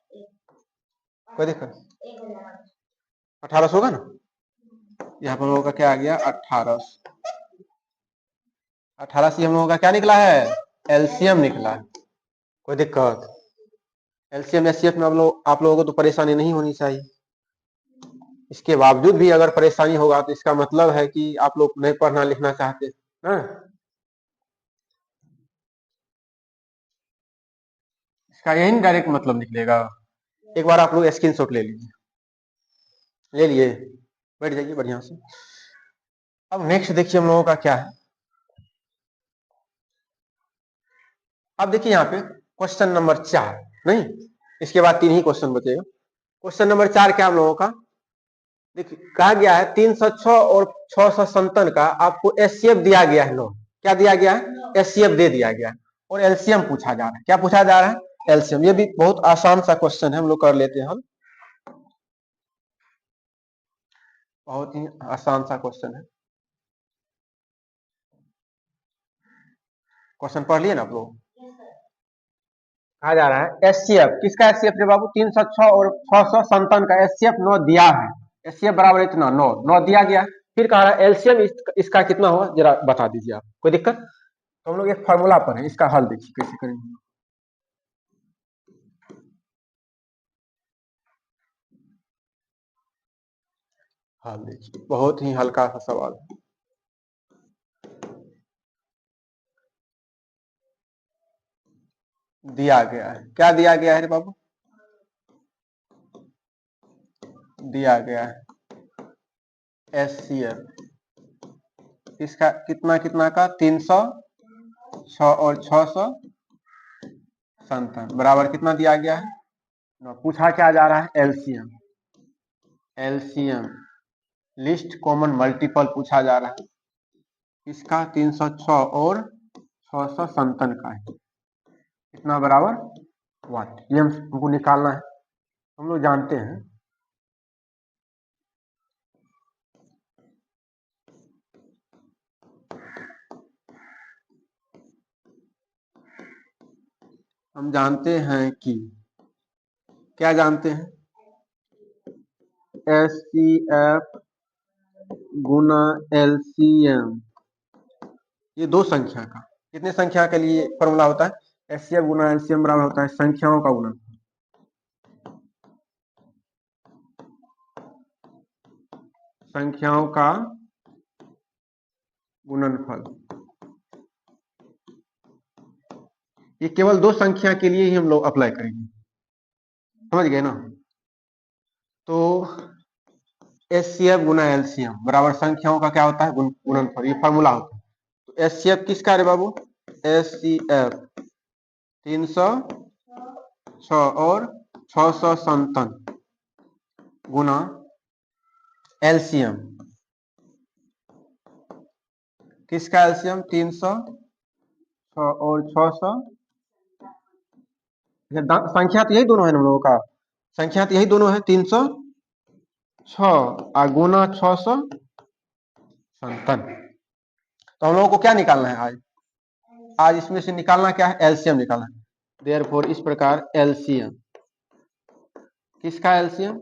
कोई दिक्कत 1800 होगा ना। यहाँ पर हम लोगों का क्या आ गया 1800। 18 से हम लोगों का क्या निकला है एलसीएम निकला है। कोई दिक्कत एलसीएम एचसीएफ में आप लोगों को तो परेशानी नहीं होनी चाहिए। इसके बावजूद भी अगर परेशानी होगा तो इसका मतलब है कि आप लोग नहीं पढ़ना लिखना चाहते ना। इसका यही डायरेक्ट मतलब निकलेगा। एक बार आप लोग स्क्रीनशॉट ले लीजिए, ले लिए, बैठ जाइए बढ़िया से। अब नेक्स्ट देखिए हम लोगों का क्या है। अब देखिए यहाँ पे क्वेश्चन नंबर 4 नहीं, इसके बाद 3 ही क्वेश्चन बचेगा। क्वेश्चन नंबर 4 क्या हम लोगों का देखिए कहा गया है 306 और 657 का आपको एचसीएफ दिया गया है। लो क्या दिया गया है एचसीएफ दे दिया गया है और एलसीएम पूछा जा रहा है। क्या पूछा जा रहा है एलसीएम। ये भी बहुत आसान सा क्वेश्चन है, हम लोग कर लेते हैं। हम बहुत ही आसान सा क्वेश्चन है। क्वेश्चन पढ़ लिए ना आप लोग। कहा जा रहा है एचसीएफ किसका एचसीएफ रे बाबू 306 और 657 का एचसीएफ 9 दिया है। एचसीएफ बराबर इतना 9 9 दिया गया। फिर कहा रहा है एलसीएम इसका कितना होगा जरा बता दीजिए आप। कोई दिक्कत। तो हम लोग एक फार्मूला पर है, इसका हल देखिए कैसे करेंगे। हल देखिए बहुत ही हल्का सा सवाल है। दिया गया है, क्या दिया गया है रे बाबू, दिया गया है एचसीएफ इसका कितना कितना का 306 और 657 बराबर कितना दिया गया है। पूछा क्या जा रहा है LCM. LCM list common multiple पूछा जा रहा है। इसका 306 और 657 का है कितना बराबर 1। ये हमको निकालना है, हम लोग जानते हैं। हम जानते हैं कि क्या जानते हैं एचसीएफ गुना एलसीएम। ये दो संख्या का कितने संख्या के लिए फॉर्मूला होता है एचसीएफ गुना एलसीएम बराबर होता है संख्याओं का गुना, संख्याओं का गुणनफल। ये केवल दो संख्या के लिए ही हम लोग अप्लाई करेंगे, समझ गए ना। तो एचसीएफ गुना एलसीएम बराबर संख्याओं का क्या होता है गुणनफल, ये फॉर्मूला होता है। तो एचसीएफ किसका है बाबू एचसीएफ 306 और 657 गुना एलसीएम किसका एलसीएम 306 और 600। संख्या तो यही दोनों है हम लोगों का, संख्या तो यही दोनों है 306 गुना 657। तो हम लोगों को क्या निकालना है आज, आज इसमें से निकालना क्या है एलसीएम निकालना है। देयरफॉर इस प्रकार एलसीएम किसका एलसीएम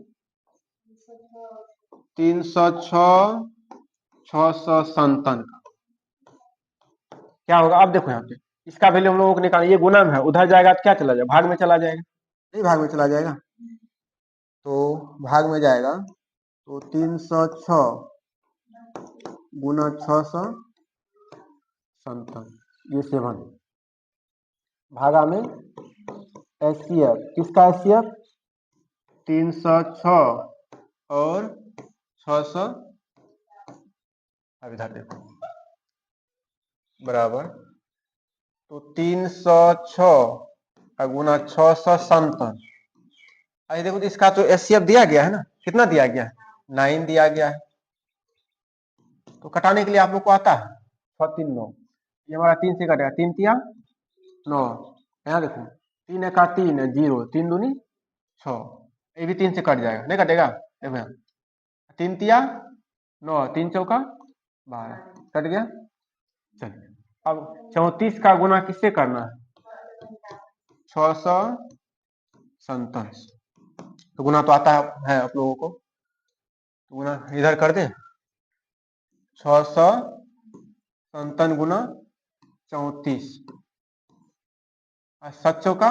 306 657 का क्या होगा। अब देखो यहाँ पे इसका वैल्यू हम लोगों को निकालना, ये गुणन है उधर जाएगा तो क्या चला जाएगा भाग में चला जाएगा, नहीं भाग में चला जाएगा तो भाग में जाएगा। तो 306 गुना 657 ये 7 भागा में एचसीएफ किसका एचसीएफ 306 और 600। अब इधर देखो बराबर तो 306 गुना 657। अरे देखो तो इसका तो एचसीएफ दिया गया है ना, कितना दिया गया है 9 दिया गया है। तो कटाने के लिए आप लोग को आता है 6 3 9, ये हमारा 3 से कटेगा 3 तिया 9, यहाँ देखो 3 का 3 है 0, 3 दूनी 6, ये भी 3 से कट जाएगा, नहीं कटेगा, देखो यहाँ 3 तिया 9, 3 चौका 12, कट गया। चलिए अब 34 का गुना किससे करना है, 657, तो गुना तो आता है आप लोगों को, तो गुना इधर कर दें, 657 गुना 34, 7 चौका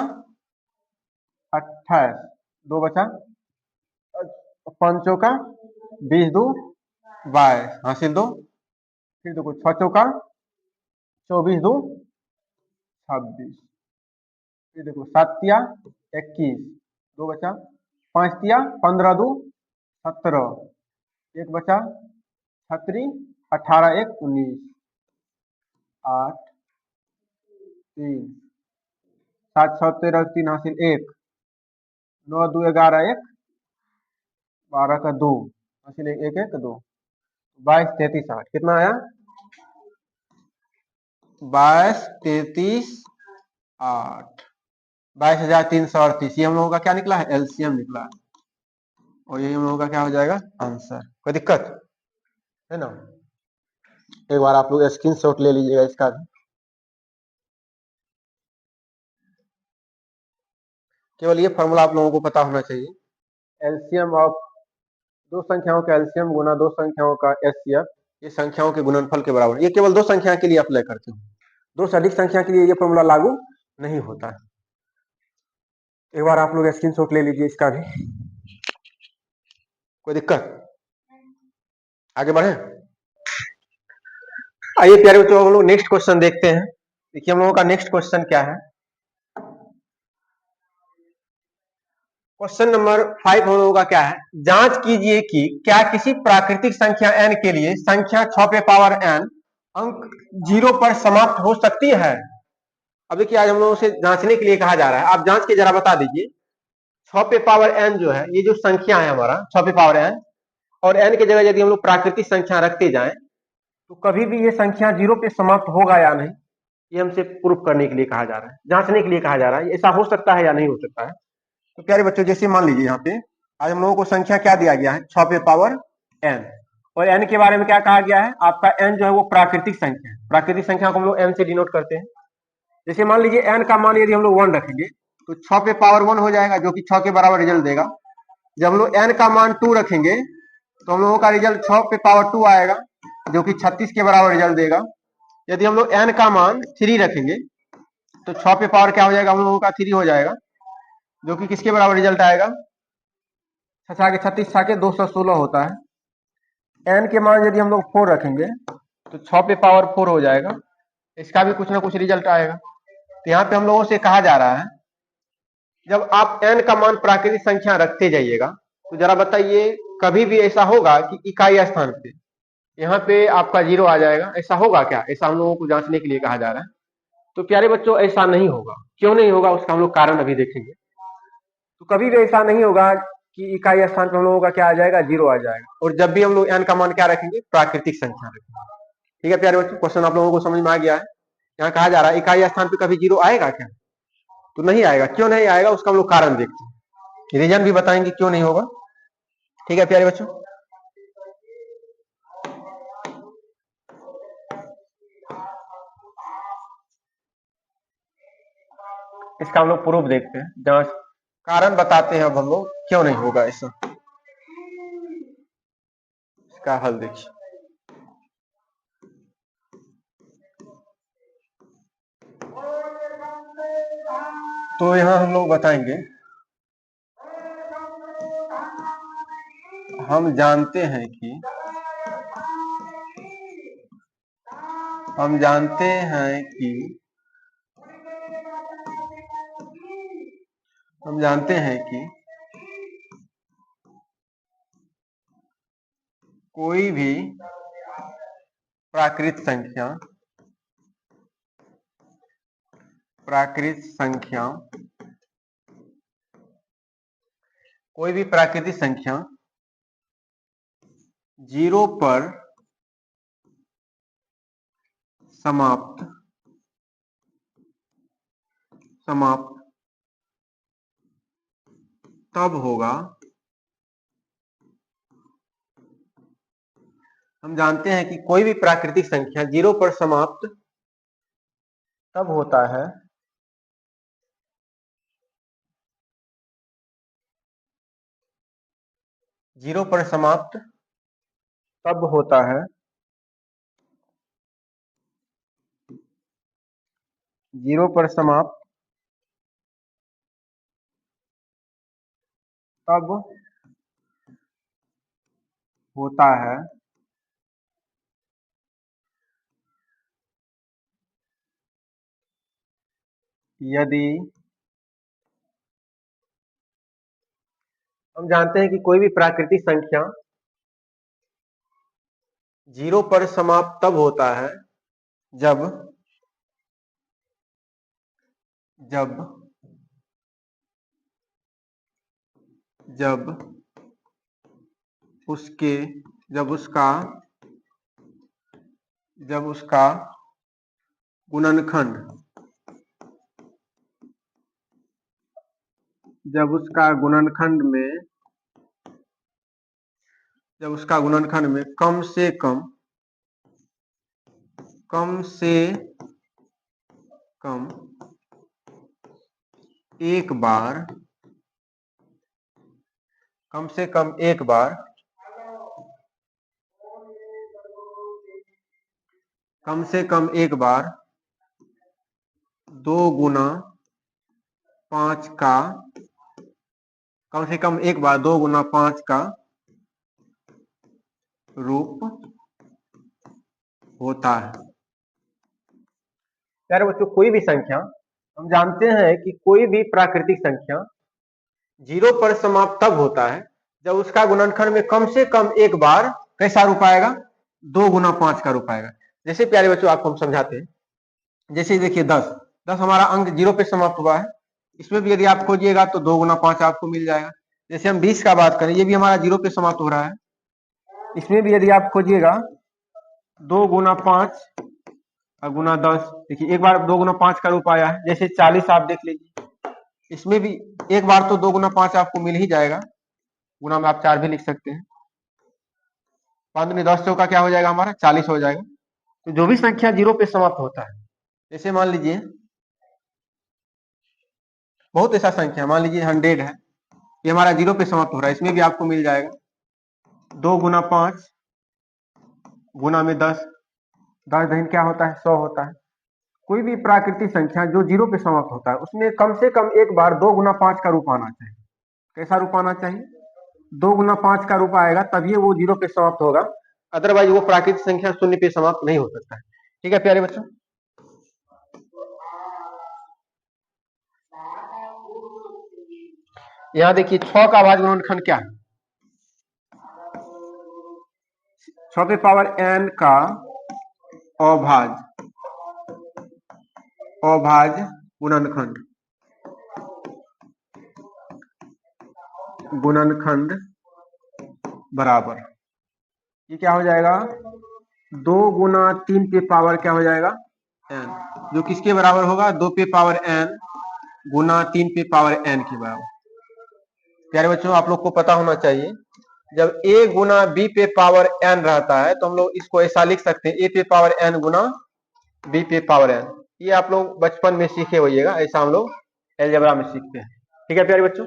28, 2 बचा, 5 चौका 20, 2 22, हासिल 2, फिर देखो 6 चौका 24, 2 26, फिर देखो 7 तिया 21, 2 बचा, 5 तिया 15, 2 17, 1 बचा, 36, 18, 1 19, 8 3, 7 6 13, 3 हासिल 1, 9 2 11, 1 12 का 2 हासिल 1 1 1 2, 22 33 8, कितना आया, 22 33 8, 22,338, ये हम लोगों का क्या निकला है, एलसीएम निकला है, और ये हम लोगों का क्या हो जाएगा, आंसर। कोई दिक्कत है ना, एक बार आप लोग स्क्रीनशॉट ले लीजिएगा इसका भी, केवल ये फॉर्मूला आप लोगों को पता होना चाहिए, एलसीएम ऑफ दो संख्याओं का एलसीएम गुना दो संख्याओं का एचसीएफ, ये संख्याओं के गुणनफल के बराबर, ये केवल दो संख्या के लिए अप्लाई करते हो, दो से अधिक संख्या के लिए ये फॉर्मूला लागू नहीं होता है। एक बार आप लोग स्क्रीनशॉट ले लीजिए इसका भी, कोई दिक्कत, आगे बढ़े। आइए प्यारे बच्चों, हम लोग नेक्स्ट क्वेश्चन देखते हैं। देखिए हम लोगों का नेक्स्ट क्वेश्चन क्या है, क्वेश्चन नंबर 5 हम लोगों का क्या है, जांच कीजिए कि क्या किसी प्राकृतिक संख्या n के लिए संख्या 6 पे पावर n अंक 0 पर समाप्त हो सकती है। अब देखिए आज हम लोगों से जांचने के लिए कहा जा रहा है, आप जांच के जरा बता दीजिए, 6 पे पावर n जो है, ये जो संख्या है हमारा 6 पे पावर n, और n की जगह यदि हम लोग प्राकृतिक संख्या रखते जाएं तो कभी भी ये संख्या 0 पे समाप्त होगा या नहीं, ये हमसे प्रूफ करने के लिए कहा जा रहा है, जांचने के लिए कहा जा रहा है, ऐसा हो सकता है या नहीं हो सकता है। तो प्यारे बच्चों जैसे मान लीजिए यहाँ पे आज हम लोगों को संख्या क्या दिया गया है, 6 पे पावर n, और n के बारे में क्या कहा गया है, आपका n जो है वो प्राकृतिक संख्या है, प्राकृतिक संख्या को हम लोग n से डिनोट करते हैं। जैसे मान लीजिए n का मान यदि हम लोग 1 रखेंगे तो 6 पे पावर 1 हो जाएगा, जो कि 6 के बराबर रिजल्ट देगा। जब हम लोग n का मान 2 रखेंगे तो हम लोगों का रिजल्ट 6 पे पावर 2 आएगा, जो कि 36 के बराबर रिजल्ट देगा। यदि हम लोग n का मान 3 रखेंगे तो 6 पे पावर क्या हो जाएगा, हम लोगों का 3 हो जाएगा, जो कि किसके बराबर रिजल्ट आएगा, 6 के 36 6 के 216 होता है। n के मान यदि हम लोग 4 रखेंगे तो 6 पे पावर 4 हो जाएगा, इसका भी कुछ ना कुछ रिजल्ट आएगा। तो यहाँ पे हम लोगों से कहा जा रहा है, जब आप n का मान प्राकृतिक संख्या रखते जाइएगा तो जरा बताइए कभी भी ऐसा होगा कि इकाई स्थान पे यहाँ पे आपका 0 आ जाएगा, ऐसा होगा क्या, ऐसा हम लोगों को जांचने के लिए कहा जा रहा है। तो प्यारे बच्चों ऐसा नहीं होगा, क्यों नहीं होगा उसका हम लोग कारण अभी देखेंगे। तो कभी भी ऐसा नहीं होगा कि इकाई स्थान पर हम लोगों का क्या आ जाएगा, 0 आ जाएगा, और जब भी हम लोग n का मान क्या रखेंगे, प्राकृतिक संख्या रखेंगे। ठीक है प्यारे बच्चों, क्वेश्चन आप लोगों को समझ में आ गया है। यहाँ कहा जा रहा है इकाई स्थान पे कभी 0 आएगा क्या, तो नहीं आएगा, क्यों नहीं आएगा उसका हम लोग कारण देखते हैं, रीजन भी बताएंगे क्यों नहीं होगा। ठीक है प्यारे बच्चों, इसका हम लोग प्रूफ देखते हैं, जांच कारण बताते हैं अब हम लोग क्यों नहीं होगा ऐसा, इसका हल देखिए। तो यहाँ हम लोग बताएंगे, हम जानते हैं कि हम जानते हैं कि हम जानते हैं कि कोई भी प्राकृत संख्या कोई भी प्राकृतिक संख्या 0 पर समाप्त समाप्त तब होगा, हम जानते हैं कि कोई भी प्राकृतिक संख्या 0 पर समाप्त तब होता है जीरो पर समाप्त तब होता है जीरो पर समाप्त तब होता है यदि, हम जानते हैं कि कोई भी प्राकृतिक संख्या 0 पर समाप्त तब होता है जब जब जब उसके जब उसका जब उसका गुणनखंड जब उसका गुणनखंड में कम से कम एक बार दो गुना पांच का कम से कम एक बार 2 गुना 5 का रूप होता है। प्यारे बच्चों, कोई भी संख्या, हम जानते हैं कि कोई भी प्राकृतिक संख्या 0 पर समाप्त तब होता है जब उसका गुणनखंड में कम से कम एक बार कैसा रूप आएगा, 2 गुना 5 का रूप आएगा। जैसे प्यारे बच्चों आपको हम समझाते हैं, जैसे देखिए 10 हमारा अंक 0 पे समाप्त हुआ है, इसमें भी यदि आप खोजिएगा तो 2 गुना 5 आपको मिल जाएगा। जैसे हम 20 का बात करें, ये भी हमारा 0 पे समाप्त हो रहा है, इसमें भी यदि आप खोजिएगा 2 गुना 5 और गुना 10, देखिए एक बार 2 गुना 5 का रूप आया है। जैसे 40 आप देख लीजिए, इसमें भी एक बार तो 2 गुना 5 आपको मिल ही जाएगा, गुना में आप 4 भी लिख सकते हैं, 5 में 10 चौका क्या हो जाएगा हमारा 40 हो जाएगा। तो जो भी संख्या 0 पे समाप्त होता है, जैसे मान लीजिए बहुत ऐसा संख्या, मान लीजिए 100 है, ये हमारा 0 पे समाप्त हो रहा है, इसमें भी आपको मिल जाएगा 2 गुना 5 गुना में 10, 10 दहीन क्या होता है 100 होता है। कोई भी प्राकृतिक संख्या जो 0 पे समाप्त होता है उसमें कम से कम एक बार 2 गुना 5 का रूप आना चाहिए। कैसा रूप आना चाहिए, 2 गुना 5 का रूप आएगा तभी वो 0 पे समाप्त होगा, अदरवाइज वो प्राकृतिक संख्या 0 पे समाप्त नहीं हो सकता है। ठीक है प्यारे बच्चों, यहाँ देखिए 6 का अभाज्य गुणनखंड क्या है, 6 पे पावर n का अभाज्य गुणनखंड बराबर, ये क्या हो जाएगा 2 गुना 3 पे पावर क्या हो जाएगा n, जो किसके बराबर होगा 2 पे पावर n गुना 3 पे पावर n के बराबर। प्यारे बच्चों, आप लोग को पता होना चाहिए, जब a गुना b पे पावर n रहता है तो हम लोग इसको ऐसा लिख सकते हैं a पे पावर n गुना b पे पावर n। ये आप लोग बचपन में सीखे होइएगा, ऐसा हम लोग अलजेब्रा में सीखते हैं। ठीक है प्यारे बच्चों,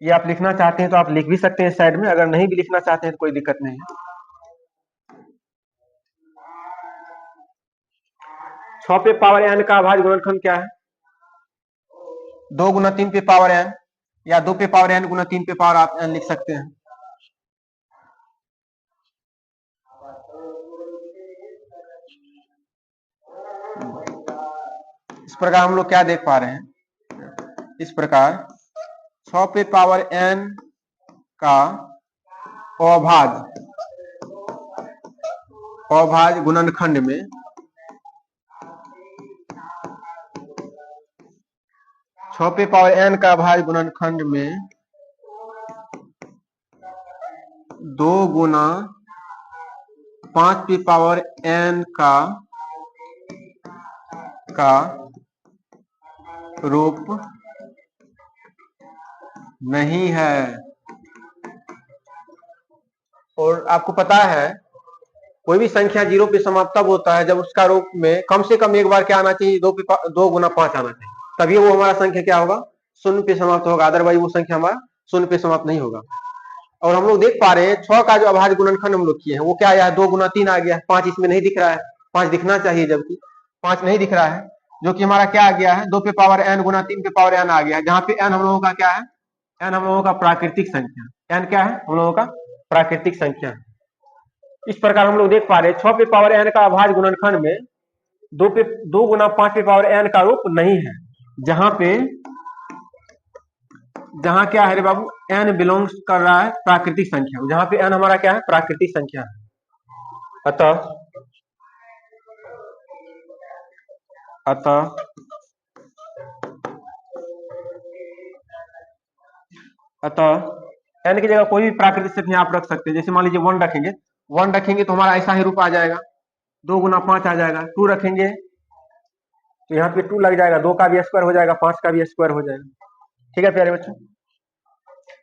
ये आप लिखना चाहते हैं तो आप लिख भी सकते हैं साइड में, अगर नहीं भी लिखना चाहते हैं तो कोई दिक्कत नहीं है। 6 पे पावर n का अभाज्य गुणनखंड क्या है, 2 गुना 3 पे पावर n, या 2 पे पावर n गुना 3 पे पावर आप n लिख सकते हैं। इस प्रकार हम लोग क्या देख पा रहे हैं, इस प्रकार 6 पे पावर n का अभाज्य गुणनखंड में 6 पे पावर n का अभाज्य गुणनखंड में 2 गुना 5 पे पावर n का रूप नहीं है। और आपको पता है कोई भी संख्या जीरो पे समाप्त तब होता है जब उसका रूप में कम से कम एक बार क्या आना चाहिए, दो गुना पांच आना चाहिए, तभी वो हमारा संख्या क्या होगा, शून्य पे समाप्त होगा, अदरवाइज वो संख्या हमारा शून्य पे समाप्त नहीं होगा। और हम लोग देख पा रहे हैं 6 का जो अभाज्य गुणनखंड हम लोग किए हैं वो क्या आया है, 2 गुना 3 आ गया है। 5 इसमें नहीं दिख रहा है, 5 दिखना चाहिए जबकि 5 नहीं दिख रहा है, जो कि हमारा क्या आ गया है, 2 पे पावर n गुना 3 पे पावर n आ गया है, जहां पे n हम लोगों का क्या है, n हम लोगों का प्राकृतिक संख्या, n क्या है हम लोगों का प्राकृतिक संख्या। इस प्रकार हम लोग देख पा रहे हैं 6 पे पावर n का अभाज्य गुणनखंड में 2 गुना 5 पे पावर n का रूप नहीं है, जहां क्या है रे बाबू, n बिलोंग्स कर रहा है प्राकृतिक संख्या, जहां पे n हमारा क्या है, प्राकृतिक संख्या है। अतः n की जगह कोई भी प्राकृतिक संख्या आप रख सकते हैं। जैसे मान लीजिए 1 रखेंगे, 1 रखेंगे तो हमारा ऐसा ही रूप आ जाएगा, 2 गुना 5 आ जाएगा। 2 रखेंगे तो यहाँ पे 2 लग जाएगा, 2 का भी स्क्वायर हो जाएगा, 5 का भी स्क्वायर हो जाएगा। ठीक है प्यारे बच्चों,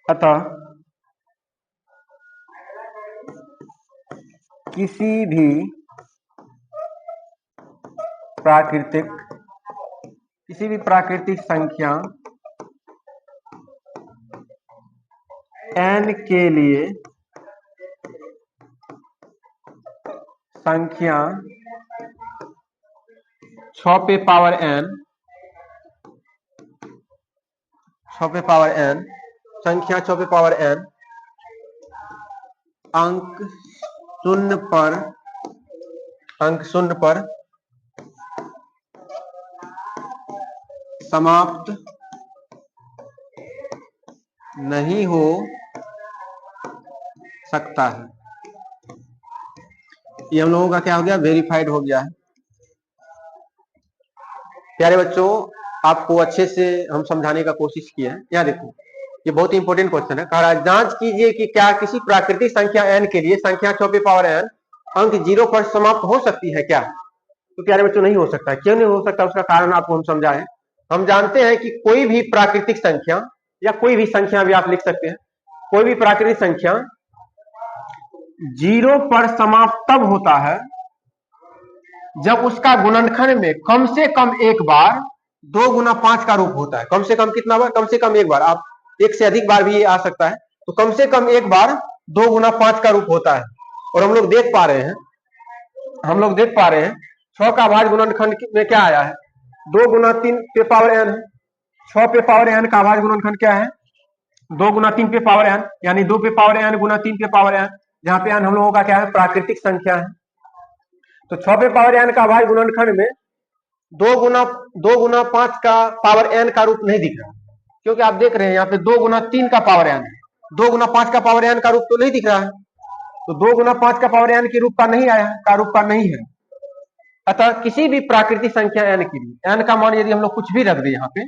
अतः किसी भी प्राकृतिक संख्या n के लिए संख्या 6 पे पावर n संख्या 6 पे पावर n अंक शून्य पर समाप्त नहीं हो सकता है। ये हम लोगों का क्या हो गया, वेरीफाइड हो गया है। प्यारे बच्चों, आपको अच्छे से हम समझाने का कोशिश किया है। यहाँ देखो, ये बहुत ही इंपॉर्टेंट क्वेश्चन है। कह रहा है जांच कीजिए कि क्या किसी प्राकृतिक संख्या n के लिए संख्या 6 पे पावर n अंक 0 पर समाप्त हो सकती है क्या। तो प्यारे बच्चों नहीं हो सकता। क्यों नहीं हो सकता, उसका कारण आपको हम समझाएं। हम जानते हैं कि कोई भी प्राकृतिक संख्या या कोई भी संख्या भी आप लिख सकते हैं, कोई भी प्राकृतिक संख्या 0 पर समाप्त तब होता है जब उसका गुणनखंड में कम से कम एक बार 2 गुना 5 का रूप होता है। कम से कम कितना बार, कम से कम एक बार, आप एक से अधिक बार भी आ सकता है, तो कम से कम एक बार 2 गुना 5 का रूप होता है। और हम लोग देख पा रहे हैं 6 का अभाज्य गुणनखंड में क्या आया है, 2 गुना 3 पे पावर n है। 6 पे पावर n का अभाज्य गुणनखंड क्या है, 2 गुना 3 पे पावर n, यानी 2 पे पावर n गुना 3 पे पावर n, जहां पे n हम लोगों का क्या है, प्राकृतिक संख्या है। तो 6 पे पावर n का अभाज्य गुणनखंड में 2 गुना 5 का पावर n का रूप नहीं दिख रहा, क्योंकि आप देख रहे हैं यहाँ पे 2 गुना 3 का पावर n है, 2 गुना 5 का पावर n का रूप तो नहीं दिख रहा है। तो 2 गुना 5 का पावर n के रूप का नहीं आया, का रूप का नहीं है। अतः किसी भी प्राकृतिक संख्या n के लिए n का मान यदि हम लोग कुछ भी रख दे, यहाँ पे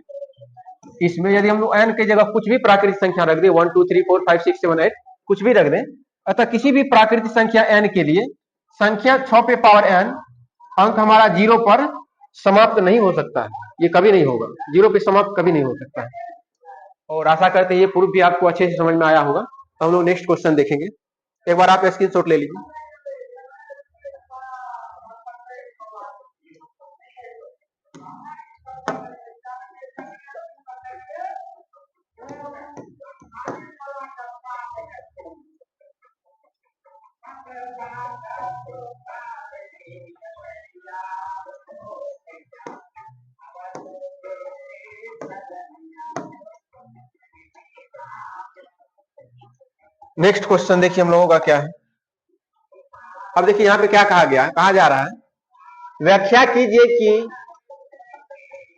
इसमें यदि हम लोग n की जगह कुछ भी प्राकृतिक संख्या रख दे, 1 2 3 4 5 6 7 8 कुछ भी रख दें, अतः किसी भी प्राकृतिक संख्या n के लिए संख्या 6 पे पावर n अंक हमारा 0 पर समाप्त नहीं हो सकता है। ये कभी नहीं होगा, 0 पे समाप्त कभी नहीं हो सकता है। और आशा करते हैं ये प्रूफ भी आपको अच्छे से समझ में आया होगा। हम लोग नेक्स्ट क्वेश्चन देखेंगे। एक बार आप स्क्रीनशॉट ले लीजिए। नेक्स्ट क्वेश्चन देखिए हम लोगों का क्या है। अब देखिए यहाँ पे क्या कहा गया है, कहा जा रहा है व्याख्या कीजिए कि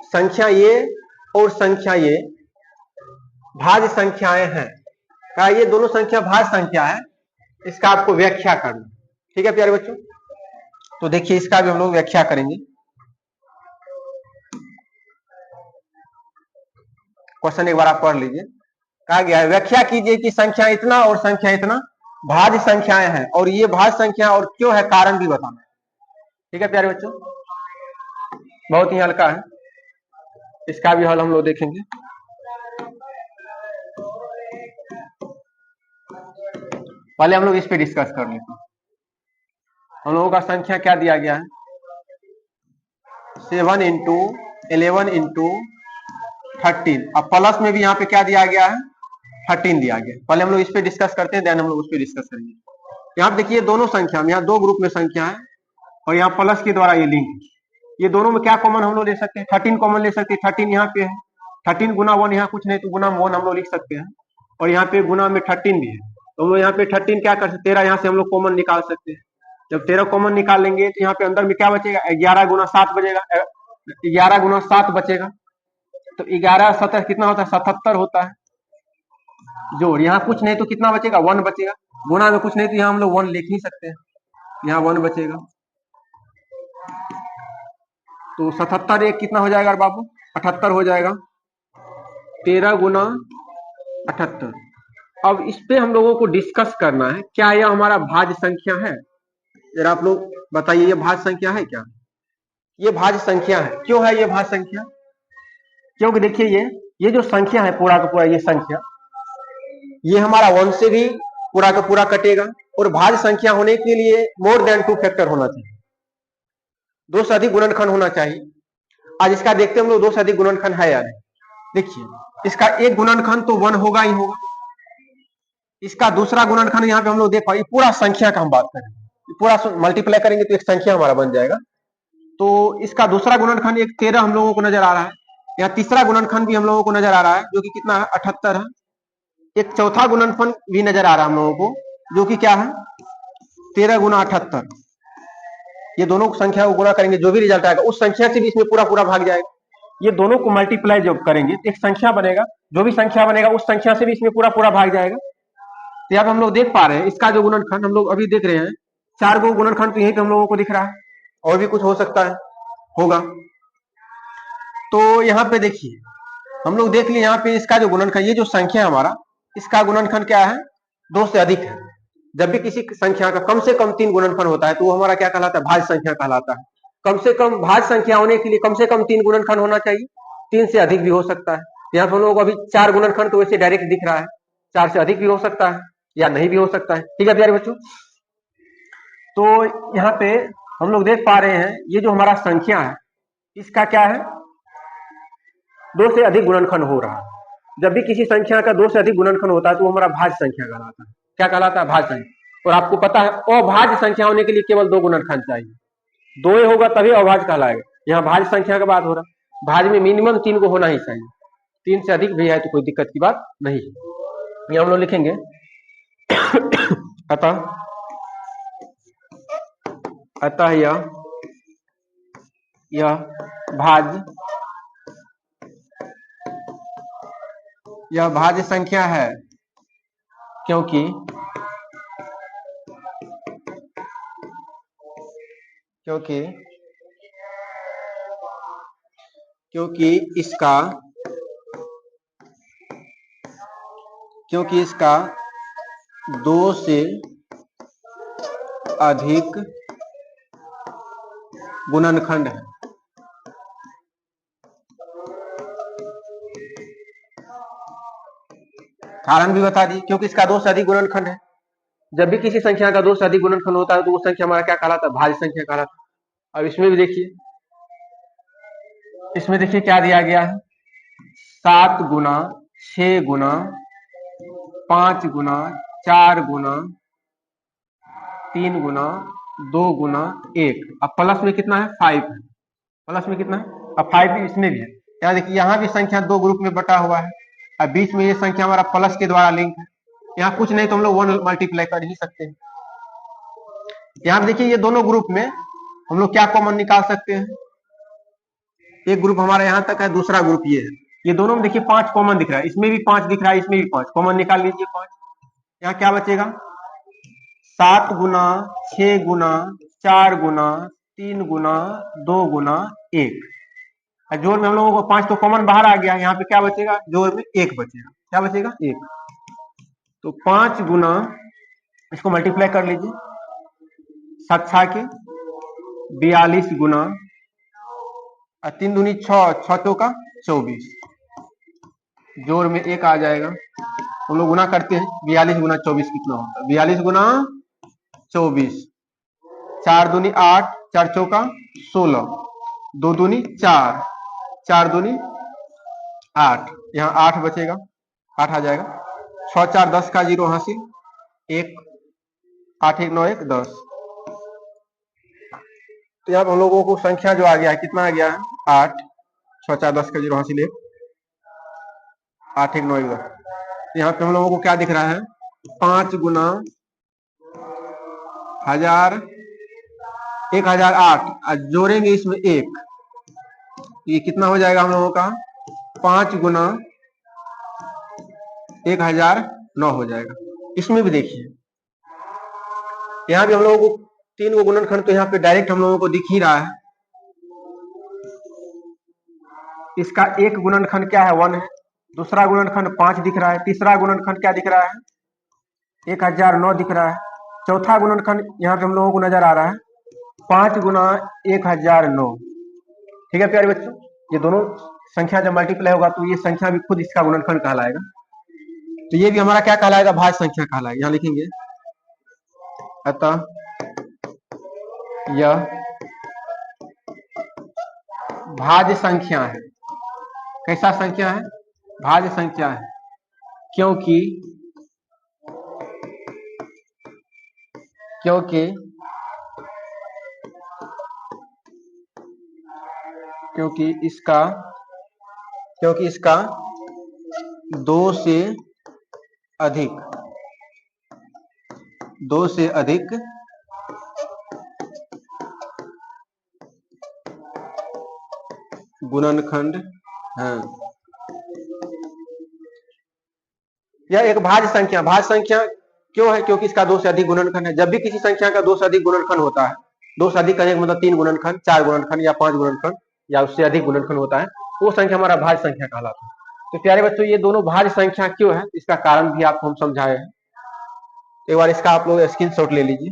संख्या ये और संख्या ये भाज्य संख्याएं हैं। कहा ये दोनों संख्या भाज्य संख्या है, इसका आपको व्याख्या करना। ठीक है प्यारे बच्चों, तो देखिए इसका भी हम लोग व्याख्या करेंगे। क्वेश्चन एक बार आप पढ़ लीजिए। कहा गया है व्याख्या कीजिए कि संख्या इतना और संख्या इतना भाज्य संख्याएं हैं, और ये भाज्य संख्या और क्यों है, कारण भी बताना। ठीक है प्यारे बच्चों, बहुत ही हल्का है। इसका भी हल हम लोग देखेंगे। पहले हम लोग इस पे डिस्कस कर लेते हैं। हम लोगों का संख्या क्या दिया गया है, 7 इंटू 11 इंटू 13। अब प्लस में भी यहाँ पे क्या दिया गया है, 13 दिया गया। पहले हम लोग इस पे डिस्कस करते हैं, देन हम लोग उस पे डिस्कस करेंगे। यहाँ पे देखिए दोनों संख्या में, यहाँ दो ग्रुप में संख्या है और यहाँ प्लस के द्वारा ये लिंक है। ये दोनों में क्या कॉमन हम लोग ले सकते हैं, 13 कॉमन ले सकते हैं। 13 यहाँ पे है, 13 गुना 1 यहाँ कुछ नहीं, तो गुना 1 हम लोग लिख सकते हैं। और यहाँ पे गुना में 13 भी है, तो हम लोग यहाँ पे 13 क्या कर सकते हैं, 13 यहाँ से हम लोग कॉमन निकाल सकते हैं। जब 13 कॉमन निकाल लेंगे तो यहाँ पे अंदर में क्या बचेगा, 11 गुना 7 बचेगा, 11 गुना 7 बचेगा। तो 11 7 कितना होता है, 77 होता है। जोड़ यहाँ कुछ नहीं तो कितना बचेगा, 1 बचेगा। गुना में कुछ नहीं तो यहाँ हम लोग 1 लिख ही सकते हैं, यहाँ 1 बचेगा। तो 77 एक कितना हो जाएगा बाबू, 78 हो जाएगा। 13 गुना 78। अब इस पे हम लोगों को डिस्कस करना है, क्या यह हमारा भाज्य संख्या है। जरा आप लोग बताइए, ये भाज्य संख्या है क्या, ये भाज्य संख्या है। क्यों है ये भाज्य संख्या, क्योंकि देखिए ये जो संख्या है पूरा का पूरा, ये संख्या ये हमारा 1 से भी पूरा का पूरा कटेगा। और भाज्य संख्या होने के लिए मोर देन 2 फैक्टर होना चाहिए, 2 से अधिक गुणनखंड होना चाहिए। आज इसका देखते हैं हम लोग 2 से अधिक गुणनखंड है या नहीं। देखिए इसका एक गुणनखंड तो 1 होगा ही होगा। इसका दूसरा गुणनखंड यहाँ पे हम लोग देख पाए, पूरा संख्या का हम बात करें, पूरा मल्टीप्लाई करेंगे तो एक संख्या हमारा बन जाएगा। तो इसका दूसरा गुणनखंड एक 13 हम लोगों को नजर आ रहा है। यहाँ तीसरा गुणनखंड भी हम लोगों को नजर आ रहा है, जो कि कितना है, 78 है। एक चौथा गुणनखंड भी नजर आ रहा है हम लोगों को, जो कि क्या है, 13 गुना 78। ये दोनों संख्या को गुणा करेंगे, जो भी रिजल्ट आएगा उस संख्या से भी इसमें पूरा पूरा भाग जाएगा। ये दोनों को मल्टीप्लाई जब करेंगे तो एक संख्या बनेगा, जो भी संख्या बनेगा उस संख्या से भी इसमें पूरा पूरा भाग जाएगा। तो यहाँ हम लोग देख पा रहे हैं इसका जो गुणनखंड हम लोग अभी देख रहे हैं, 4 गो गुणनखंड तो यहीं पे हम लोगों को दिख रहा है, और भी कुछ हो सकता है, होगा। तो यहाँ पे देखिए हम लोग देख लिए, यहाँ पे इसका जो गुणनखंड, ये जो संख्या है हमारा, इसका गुणनखंड क्या है, 2 से अधिक है। जब भी किसी संख्या का कम से कम 3 गुणनखंड होता है तो वो हमारा क्या कहलाता है, भाज्य संख्या कहलाता है। कम से कम भाज्य संख्या होने के लिए कम से कम 3 गुणनखंड होना चाहिए, 3 से अधिक भी हो सकता है। यहाँ पे हम लोगों को अभी 4 गुणनखंड तो वैसे डायरेक्ट दिख रहा है, 4 से अधिक भी हो सकता है या नहीं भी हो सकता है। ठीक है प्यारे बच्चों, तो यहाँ पे हम लोग देख पा रहे हैं ये जो हमारा संख्या है, इसका क्या है, 2 से अधिक गुणनखंड हो रहा है। जब भी किसी संख्या का 2 से अधिक गुणनखंड होता है तो वो हमारा भाज्य संख्या कहलाता है। क्या कहलाता है, भाज्य संख्या। और आपको पता है अभाज्य संख्या होने के लिए केवल 2 गुणनखंड चाहिए, 2 होगा तभी अभाज्य कहलाएगा। यहाँ भाज्य संख्या का बात हो रहा है, भाज्य में मिनिमम 3 को होना ही चाहिए, 3 से अधिक भी है तो कोई दिक्कत की बात नहीं है। ये हम लोग लिखेंगे अतः यह भाज्य संख्या है, क्योंकि इसका 2 से अधिक गुणनखंड है। कारण भी बता दी, क्योंकि इसका 2 से अधिक गुणनखंड है। जब भी किसी संख्या का 2 से अधिक गुणनखंड होता है तो वो संख्या हमारा क्या कहलाता है, भाज्य संख्या कहलाता है। अब इसमें भी देखिए, इसमें देखिए क्या दिया गया है, 7 गुना 6 गुना 5 गुना 4 गुना 3 गुना 2 गुना 1। अब प्लस में कितना है, 5 है। प्लस में कितना है, अब 5 इसमें भी है। यहाँ देखिए, यहाँ भी संख्या 2 ग्रुप में बटा हुआ है। अब बीच में ये संख्या हमारा प्लस के द्वारा लिंक है। यहाँ कुछ नहीं तो हम लोग 1 मल्टीप्लाई कर ही सकते हैं। यहाँ देखिए ये दोनों ग्रुप में हम लोग क्या कॉमन निकाल सकते हैं, एक ग्रुप हमारा यहाँ तक है, दूसरा ग्रुप ये है। ये दोनों में देखिए 5 कॉमन दिख रहा है, इसमें भी 5 दिख रहा है, इसमें भी 5 कॉमन निकाल लीजिए। 5 यहाँ क्या बचेगा, 7 गुना 6 गुना 4 गुना 3 गुना 2 गुना 1। जोड़ में हम लोगों को 5 तो कॉमन बाहर आ गया, यहाँ पे क्या बचेगा, जोड़ में 1 बचेगा। क्या बचेगा, 1। तो 5 गुना, इसको मल्टीप्लाई कर लीजिए, 7 के 42 गुना 3 दूनी 6, 6 चौका 24, जोड़ में 1 आ जाएगा। हम लोग गुना करते हैं, 42 गुना 24 कितना होता है? 42 गुना 24, 4 दूनी 8, 4 चौका 16, 2 दूनी 4, 4 दूनी 8, यहाँ 8 बचेगा, 8 आ जाएगा। 6 4 10 का 0 हासिल, 1 8 1 9 1 10। तो यहाँ हम लोगों को संख्या जो आ गया है, कितना आ गया है? 8, 6 4 10 का 0 हासिल 1 8 1 9 1 10। यहाँ पे हम लोगों को क्या दिख रहा है? 5 गुना 1000, 1008, जोड़ेंगे इसमें 1, ये कितना हो जाएगा हम लोगों का? 5 गुना 1009 हो जाएगा। इसमें भी देखिए, यहाँ भी हम लोगों को 3 को गुणनखंड तो यहाँ पे डायरेक्ट हम लोगों को दिख ही रहा है। इसका एक गुणनखंड क्या है? 1 है। दूसरा गुणनखंड 5 दिख रहा है। तीसरा गुणनखंड क्या दिख रहा है? 1009 दिख रहा है। चौथा गुणनखंड यहाँ पे हम लोगों को नजर आ रहा है 5 गुना 1009। ठीक है प्यारे बच्चों, ये दोनों संख्या जब मल्टीप्लाई होगा तो ये संख्या भी खुद इसका गुणनखंड कहलाएगा। तो ये भी हमारा क्या कहलाएगा? भाज्य संख्या कहलाएगा। यहाँ लिखेंगे, अतः यह भाज्य संख्या है। कैसा संख्या है? भाज्य संख्या है, क्योंकि इसका 2 से अधिक गुणनखंड है। यह एक भाज्य संख्या क्यों है? क्योंकि इसका 2 से अधिक गुणनखंड है। जब भी किसी संख्या का 2 से अधिक गुणनखंड होता है, 2 से अधिक का मतलब 3 गुणनखंड, 4 गुणनखंड या 5 गुणनखंड या उससे अधिक गुणनखंड होता है, वो संख्या हमारा भाज्य संख्या कहलाता है। तो प्यारे बच्चों, ये दोनों भाज्य संख्या क्यों है, इसका कारण भी आपको हम समझाए हैं। एक बार इसका आप लोग स्क्रीनशॉट ले लीजिए।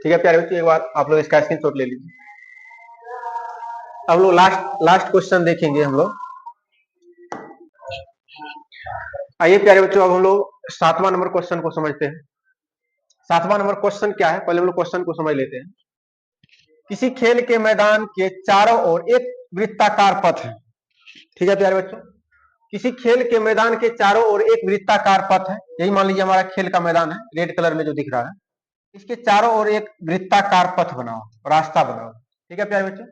ठीक है प्यारे बच्चों, एक बार आप लोग इसका स्क्रीनशॉट ले लीजिए। अब लोग लास्ट क्वेश्चन देखेंगे हम लोग। आइए प्यारे बच्चों, अब हम लोग 7वां नंबर क्वेश्चन को समझते हैं। 7वां नंबर क्वेश्चन क्या है, पहले हम लोग क्वेश्चन को समझ लेते हैं। किसी खेल के मैदान के चारों ओर एक वृत्ताकार पथ है। ठीक है प्यारे बच्चों, किसी खेल के मैदान के चारों ओर एक वृत्ताकार पथ है। यही मान लीजिए हमारा खेल का मैदान है, रेड कलर में जो दिख रहा है, इसके चारों ओर एक वृत्ताकार पथ बनाओ, रास्ता बनाओ। ठीक है प्यारे बच्चों,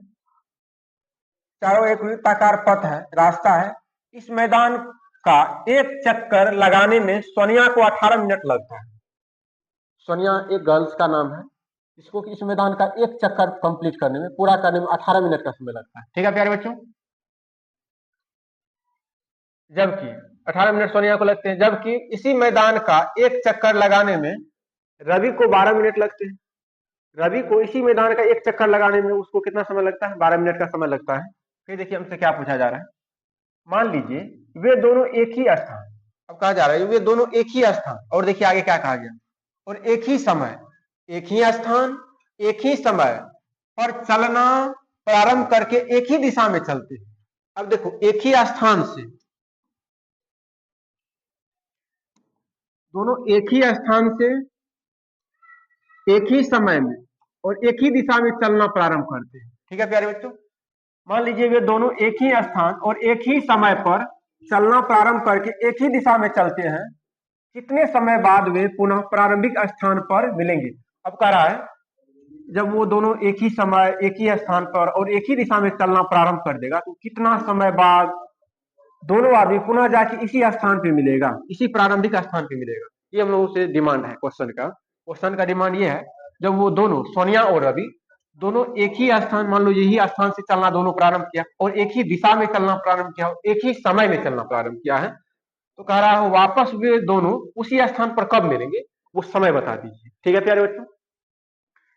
चारों एक वृत्ताकार पथ है, रास्ता है। इस मैदान का एक चक्कर लगाने में सोनिया को 18 मिनट लगता है। सोनिया एक गर्ल्स का नाम है, इसको इस मैदान का एक चक्कर कंप्लीट करने में, पूरा करने में 18 मिनट का समय लगता है। ठीक है प्यारे बच्चों, जबकि 18 मिनट सोनिया को लगते हैं, जबकि इसी मैदान का एक चक्कर लगाने में रवि को 12 मिनट लगते हैं। रवि को इसी मैदान का एक चक्कर लगाने में उसको कितना समय लगता है? 12 मिनट का समय लगता है। फिर देखिए हमसे क्या पूछा जा रहा है। मान लीजिए वे दोनों एक ही स्थान, अब कहा जा रहा है वे दोनों एक ही स्थान, और देखिए आगे क्या कहा गया, और एक ही समय, एक ही स्थान, एक ही समय पर चलना प्रारंभ करके एक ही दिशा में चलते हैं। अब देखो, एक ही स्थान से दोनों एक ही स्थान से एक ही समय में और एक ही दिशा में चलना प्रारंभ करते हैं। ठीक है प्यारे बच्चों, मान लीजिए वे दोनों एक ही स्थान और एक ही समय पर चलना प्रारंभ करके एक ही दिशा में चलते हैं। कितने समय बाद वे पुनः प्रारंभिक स्थान पर मिलेंगे? अब कह रहा है जब वो दोनों एक ही समय, एक ही स्थान पर और एक ही दिशा में चलना प्रारंभ कर देगा, तो कितना समय बाद दोनों आदमी पुनः जाके इसी स्थान पे मिलेगा, इसी प्रारंभिक स्थान पे मिलेगा। ये हम लोगों से डिमांड है क्वेश्चन का डिमांड ये है, जब वो दोनों सोनिया और रवि दोनों एक ही स्थान, मान लो यही स्थान से चलना दोनों प्रारंभ किया और एक ही दिशा में चलना प्रारंभ किया और एक ही समय में चलना प्रारंभ किया है, तो कह रहा है वापस वे दोनों उसी स्थान पर कब मिलेंगे, वो समय बता दीजिए। ठीक है प्यारे बच्चों,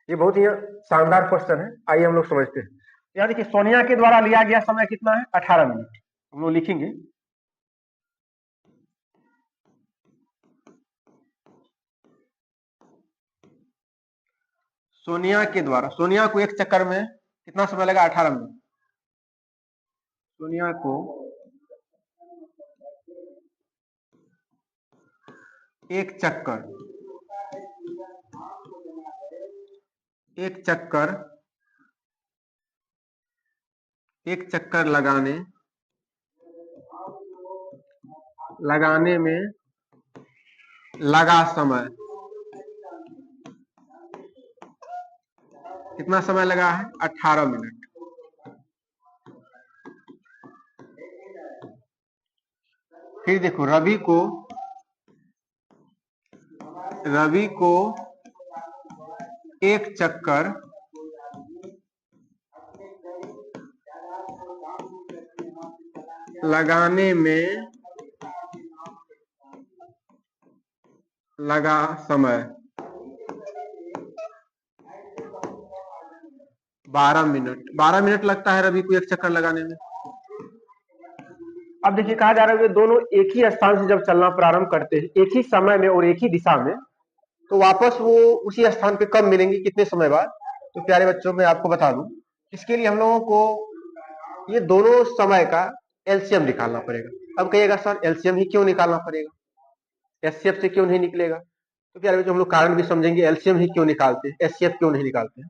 ये बहुत ही शानदार क्वेश्चन है, आइए हम लोग समझते हैं। यहाँ देखिए सोनिया के द्वारा लिया गया समय कितना है? 18 मिनट। हम लोग लिखेंगे सोनिया के द्वारा, सोनिया को एक चक्कर में कितना समय लगा? 18 मिनट। सोनिया को एक चक्कर लगाने में लगा समय कितना समय लगा है? 18 मिनट। फिर देखो रवि को एक चक्कर लगाने में लगा समय 12 मिनट। 12 मिनट लगता है रवि को एक चक्कर लगाने में। अब देखिए कहा जा रहा है कि दोनों एक ही स्थान से जब चलना प्रारंभ करते हैं, एक ही समय में और एक ही दिशा में, तो वापस वो उसी स्थान पे कब मिलेंगे, कितने समय बाद? तो प्यारे बच्चों मैं आपको बता दूं, इसके लिए हम लोगों को ये दोनों समय का एलसीएम निकालना पड़ेगा। अब कहिएगा सर एलसीएम ही क्यों निकालना पड़ेगा, एचसीएफ से क्यों नहीं निकलेगा? तो प्यारे बच्चों हम लोग कारण भी समझेंगे, एलसीएम ही क्यों निकालते हैं, एचसीएफ क्यों नहीं निकालते हैं।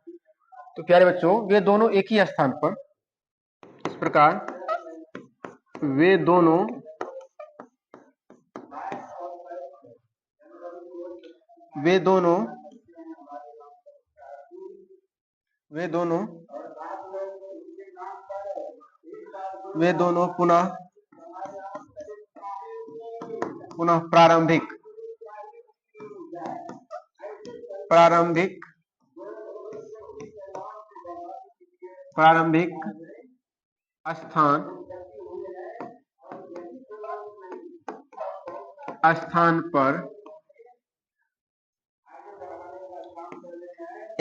तो प्यारे बच्चों वे दोनों एक ही स्थान पर, इस प्रकार वे दोनों पुनः प्रारंभिक स्थान पर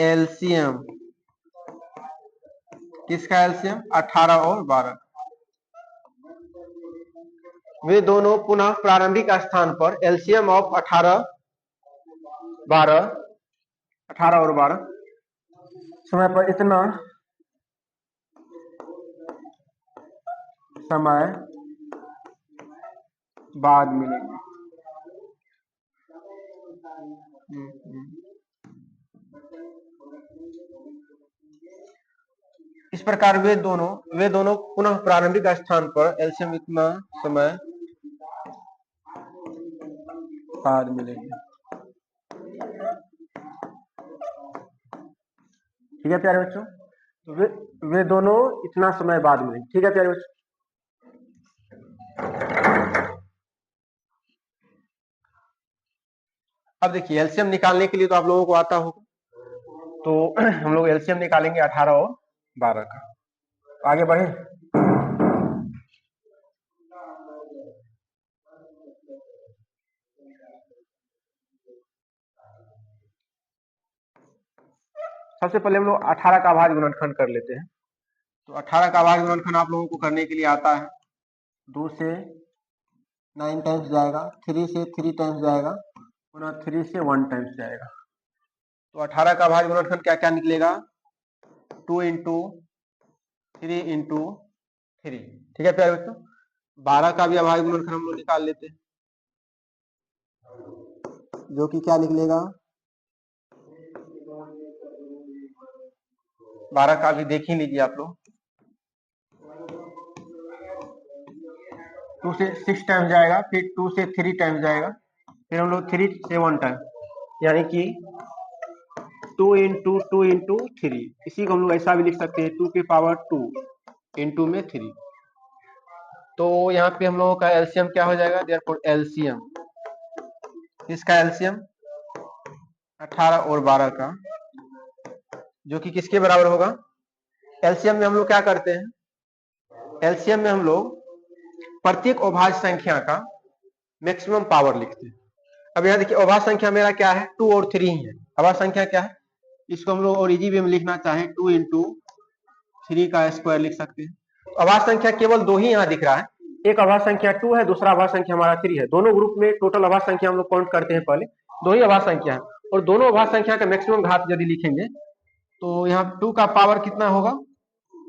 एलसीएम, किसका एलसीएम? 18 और 12। वे दोनों पुनः प्रारंभिक स्थान पर एलसीएम ऑफ 18 और 12 समय पर इतना समय बाद मिलेंगे। इस प्रकार वे दोनों पुनः प्रारंभिक स्थान पर एलसीएम इतना समय बाद मिलेंगे। ठीक है प्यारे बच्चों, वे दोनों इतना समय बाद मिलेंगे। ठीक है प्यारे बच्चों, अब देखिए एलसीएम निकालने के लिए तो आप लोगों को आता होगा, तो हम लोग एलसीएम निकालेंगे 18 और 12 का। आगे बढ़े। सबसे पहले हम लोग 18 का अभाज्य गुणनखंड कर लेते हैं। तो 18 का अभाज्य गुणनखंड आप लोगों को करने के लिए आता है, 2 से 9 टाइम्स जाएगा, 3 से 3 टाइम्स जाएगा, पुनः 3 से 1 टाइम्स जाएगा। तो 18 का अभाज्य गुणनखंड क्या क्या निकलेगा? 2 इंटू 3 इंटू 3। ठीक है प्यारे बच्चों, 12 का भी अभाज्य गुणनखंड हम लोग निकाल लेते हैं, जो कि क्या निकलेगा? 12 का भी देख ही लीजिए आप लोग, 2 से 6 टाइम्स जाएगा, फिर 2 से 3 टाइम्स जाएगा, फिर हम लोग 3 से 1 टाइम, यानी कि 2 इंटू 2 इंटू 3। इसी को हम लोग ऐसा भी लिख सकते हैं 2 की पावर 2 इंटू में 3। तो यहाँ पे हम लोगों का एलसीएम क्या हो जाएगा? देयरफॉर एलसीएम, किसका एलसीएम? 18 और 12 का, जो कि किसके बराबर होगा? एलसीएम में हम लोग क्या करते हैं? एलसीएम में हम लोग प्रत्येक अभाज्य संख्या का मैक्सिमम पावर लिखते हैं। अब यहाँ देखिए अभाज्य संख्या मेरा क्या है? 2 और 3 ही है। अभाज्य संख्या क्या है? इसको हम लोग और इजी वे में लिखना चाहे 2 इंटू 3 का स्क्वायर लिख सकते हैं। अभाज्य संख्या केवल 2 ही यहाँ दिख रहा है, एक अभाज्य संख्या 2 है, दूसरा अभाज्य संख्या हमारा 3 है। दोनों ग्रुप में टोटल अभाज्य संख्या हम लोग काउंट करते हैं, पहले 2 ही अभाज्य संख्या है, और दोनों अभाज्य संख्या का मैक्सिमम घात यदि लिखेंगे तो यहाँ 2 का पावर कितना होगा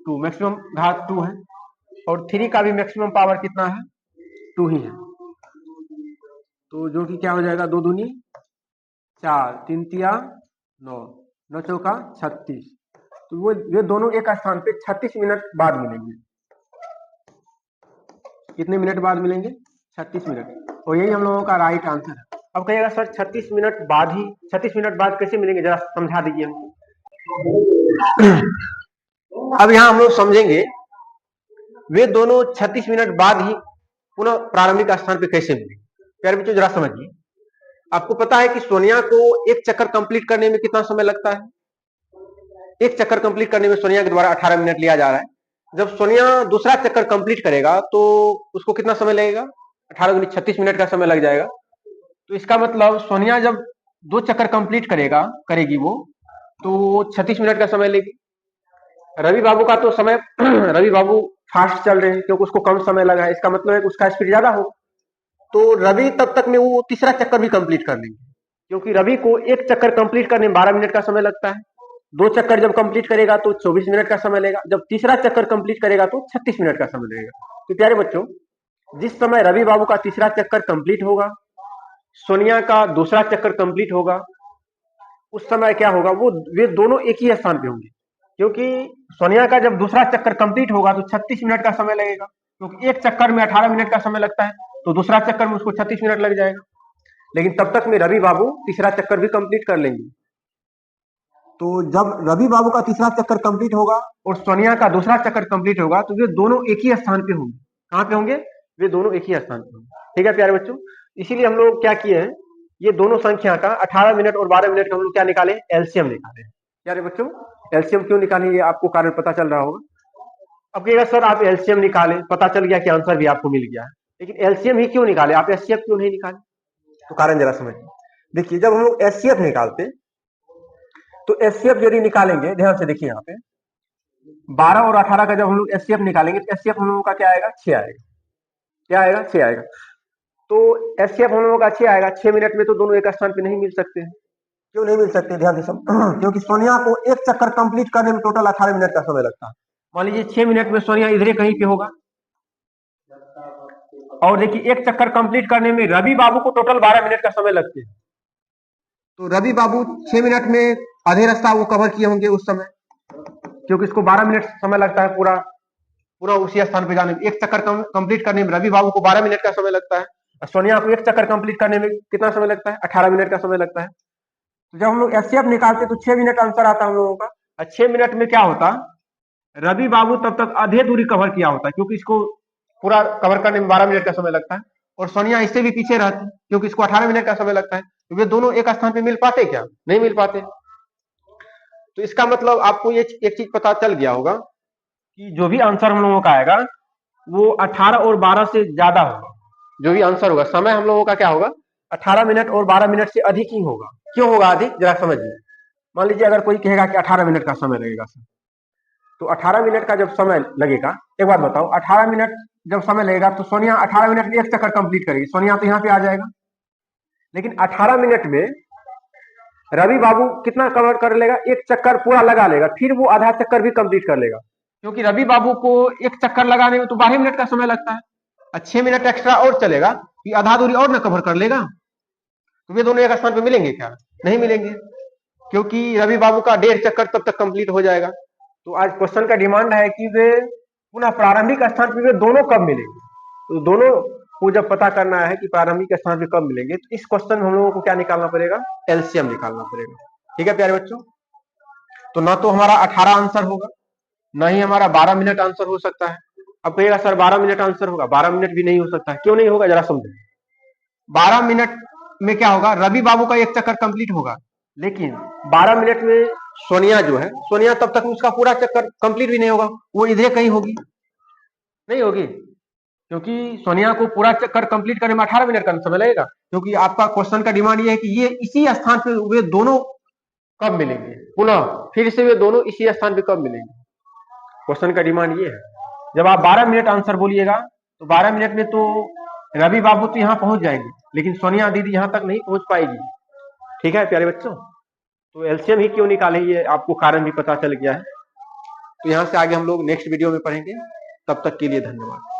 2, मैक्सिमम घात 2 है, और 3 का भी मैक्सिमम पावर कितना है 2 ही है। तो जो कि क्या हो जाएगा 2 दूनी 4, 3 तिया 9, 9 चौका 36। तो वो ये दोनों एक स्थान पे 36 मिनट बाद मिलेंगे। कितने मिनट बाद मिलेंगे 36 मिनट, और यही हम लोगों का राइट आंसर है। अब कहिएगा सर 36 मिनट बाद ही 36 मिनट बाद कैसे मिलेंगे, जरा समझा दीजिए हमको। अब यहां हम लोग समझेंगे वे दोनों 36 मिनट बाद ही पुनः प्रारंभिक स्थान पे कैसे मिलेंगे। प्यारे बच्चों जरा समझिए, आपको पता है कि सोनिया को एक चक्कर कंप्लीट करने में कितना समय लगता है। एक चक्कर कंप्लीट करने में सोनिया के द्वारा 18 मिनट लिया जा रहा है। जब सोनिया दूसरा चक्कर कंप्लीट करेगा तो उसको कितना समय लगेगा 18 गुनी 36 मिनट का समय लग जाएगा। तो इसका मतलब सोनिया जब 2 चक्कर कंप्लीट करेगी वो, तो 36 मिनट का समय लेगी। रवि बाबू का तो समय रवि बाबू फास्ट चल रहे हैं क्योंकि उसको कम समय लगा है, इसका मतलब है कि उसका स्पीड ज्यादा होगा। तो रवि तब तक में वो तीसरा चक्कर भी कंप्लीट कर लेंगे, क्योंकि रवि को एक चक्कर कंप्लीट करने में 12 मिनट का समय लगता है। 2 चक्कर जब कंप्लीट करेगा तो 24 मिनट का समय लेगा, जब तीसरा चक्कर कंप्लीट करेगा तो 36 मिनट का समय लगेगा। तो प्यारे बच्चों, जिस समय रवि बाबू का तीसरा चक्कर कंप्लीट होगा, सोनिया का दूसरा चक्कर कंप्लीट होगा, उस समय क्या होगा, वो वे दोनों एक ही स्थान पे होंगे। क्योंकि सोनिया का जब दूसरा चक्कर कंप्लीट होगा तो 36 मिनट का समय लगेगा, क्योंकि एक चक्कर में 18 मिनट का समय लगता है, तो दूसरा चक्कर में उसको 36 मिनट लग जाएगा। लेकिन तब तक में रवि बाबू तीसरा चक्कर भी कंप्लीट कर लेंगे। तो जब रवि बाबू का तीसरा चक्कर कंप्लीट होगा और सोनिया का दूसरा चक्कर कंप्लीट होगा, तो वे दोनों एक ही स्थान पे होंगे। कहां पे होंगे, वे दोनों एक ही स्थान पे होंगे। ठीक है प्यारे बच्चों, इसीलिए हम लोग क्या किए हैं, ये दोनों संख्या का 18 मिनट और 12 मिनट का हम लोग क्या निकाले, एलसीएम निकाले। प्यारे बच्चों, एलसीएम क्यों निकाले ये आपको कारण पता चल रहा होगा। अब कहिएगा सर आप एलसीएम निकाले, पता चल गया कि आंसर भी आपको मिल गया है, लेकिन एलसीएम ही क्यों निकाले, आप एचसीएफ क्यों नहीं निकाले। तो कारण जरा समझिए। देखिए, जब हम लोग एचसीएफ निकालते तो एचसीएफ यदि निकालेंगे, ध्यान से देखिए यहाँ पे 12 और 18 का जब हम लोग एचसीएफ निकालेंगे तो एचसीएफ हम लोगों का क्या आएगा 6 आएगा। क्या आएगा 6 आएगा। तो एचसीएफ हम लोगों का 6 आएगा। 6 मिनट में तो दोनों एक स्थान पे नहीं मिल सकते हैं। क्यों नहीं मिल सकते, ध्यान से सब क्योंकि सोनिया को एक चक्कर कंप्लीट करने में टोटल 18 मिनट का समय लगता है। मान लीजिए 6 मिनट में सोनिया इधर कहीं पे होगा, और देखिए एक चक्कर कंप्लीट करने में रवि बाबू को टोटल 12 मिनट का समय लगते हैं। तो रवि बाबू 6 मिनट में आधे रास्ता वो कवर किए होंगे उस समय, क्योंकि इसको 12 मिनट समय लगता है पूरा पूरा उसी स्थान पे जाने में। एक चक्कर कंप्लीट करने में रवि बाबू को 12 मिनट का समय लगता है, और सोनिया को एक चक्कर कंप्लीट करने में कितना समय लगता है 18 मिनट का समय लगता है। तो जब हम लोग एचसीएफ निकालते तो 6 मिनट आंसर आता है हम लोगों का। और 6 मिनट में क्या होता, रवि बाबू तब तक आधे दूरी कवर किया होता है, क्योंकि इसको पूरा कवर करने में 12 मिनट का समय लगता है, और सोनिया इससे भी पीछे रहती क्योंकि इसको 18 मिनट का समय लगता है। तो वे दोनों एक स्थान पे मिल पाते क्या, नहीं मिल पाते। तो इसका मतलब आपको ये एक चीज पता चल गया होगा कि जो भी आंसर हम लोगों का आएगा वो 18 और 12 से ज्यादा होगा। जो भी आंसर होगा, समय हम लोगों का क्या होगा 18 मिनट और 12 मिनट से अधिक ही होगा। क्यों होगा अधिक, जरा समझिए। मान लीजिए अगर कोई कहेगा कि 18 मिनट का समय लगेगा सर, तो 18 मिनट का जब समय लगेगा, एक बात बताओ, 18 मिनट जब समय लगेगा तो सोनिया 18 मिनट में एक चक्कर कंप्लीट करेगी, सोनिया तो यहाँ पे आ जाएगा। लेकिन 18 मिनट में रवि बाबू कितना कवर कर लेगा, एक चक्कर पूरा लगा लेगा, फिर वो आधा चक्कर भी कंप्लीट कर लेगा, क्योंकि रवि बाबू को एक चक्कर लगाने में तो 12 मिनट का समय लगता है, और 6 मिनट एक्स्ट्रा और चलेगा कि आधा दूरी और ना कवर कर लेगा। तो वे दोनों एक स्थान पे मिलेंगे क्या, नहीं मिलेंगे, क्योंकि रवि बाबू का 1.5 चक्कर तब तक कंप्लीट हो जाएगा। तो आज क्वेश्चन का डिमांड है कि वे पुनः प्रारंभिक स्थान पे वे दोनों कब मिलेंगे। तो दोनों को जब पता करना है कि प्रारंभिक स्थान पे कब मिलेंगे, तो इस क्वेश्चन में हम लोगों को क्या निकालना पड़ेगा, एलसीएम निकालना पड़ेगा। ठीक है प्यारे बच्चों, तो ना तो हमारा 18 आंसर होगा, ना ही हमारा 12 मिनट आंसर हो सकता है। अब कहिएगा सर 12 मिनट आंसर होगा, 12 मिनट भी नहीं हो सकता है। क्यों नहीं होगा, जरा समझो। 12 मिनट में क्या होगा, रवि बाबू का एक चक्कर कंप्लीट होगा, लेकिन 12 मिनट में सोनिया जो है, सोनिया तब तक उसका पूरा चक्कर कंप्लीट भी नहीं होगा, वो इधर कहीं होगी, नहीं होगी, क्योंकि सोनिया को पूरा चक्कर कंप्लीट करने में 18 मिनट का समय लगेगा। क्योंकि आपका क्वेश्चन का डिमांड ये है कि ये इसी स्थान पे वे दोनों कब मिलेंगे, पुनः फिर से वे दोनों इसी स्थान पे कब मिलेंगे। क्वेश्चन का डिमांड ये है। जब आप 12 मिनट आंसर बोलिएगा तो 12 मिनट में तो रवि बाबू तो यहाँ पहुंच जाएंगे, लेकिन सोनिया दीदी यहाँ तक नहीं पहुंच पाएगी। ठीक है प्यारे बच्चों, तो एलसीएम ही क्यों निकाले ये आपको कारण भी पता चल गया है। तो यहाँ से आगे हम लोग नेक्स्ट वीडियो में पढ़ेंगे। तब तक के लिए धन्यवाद।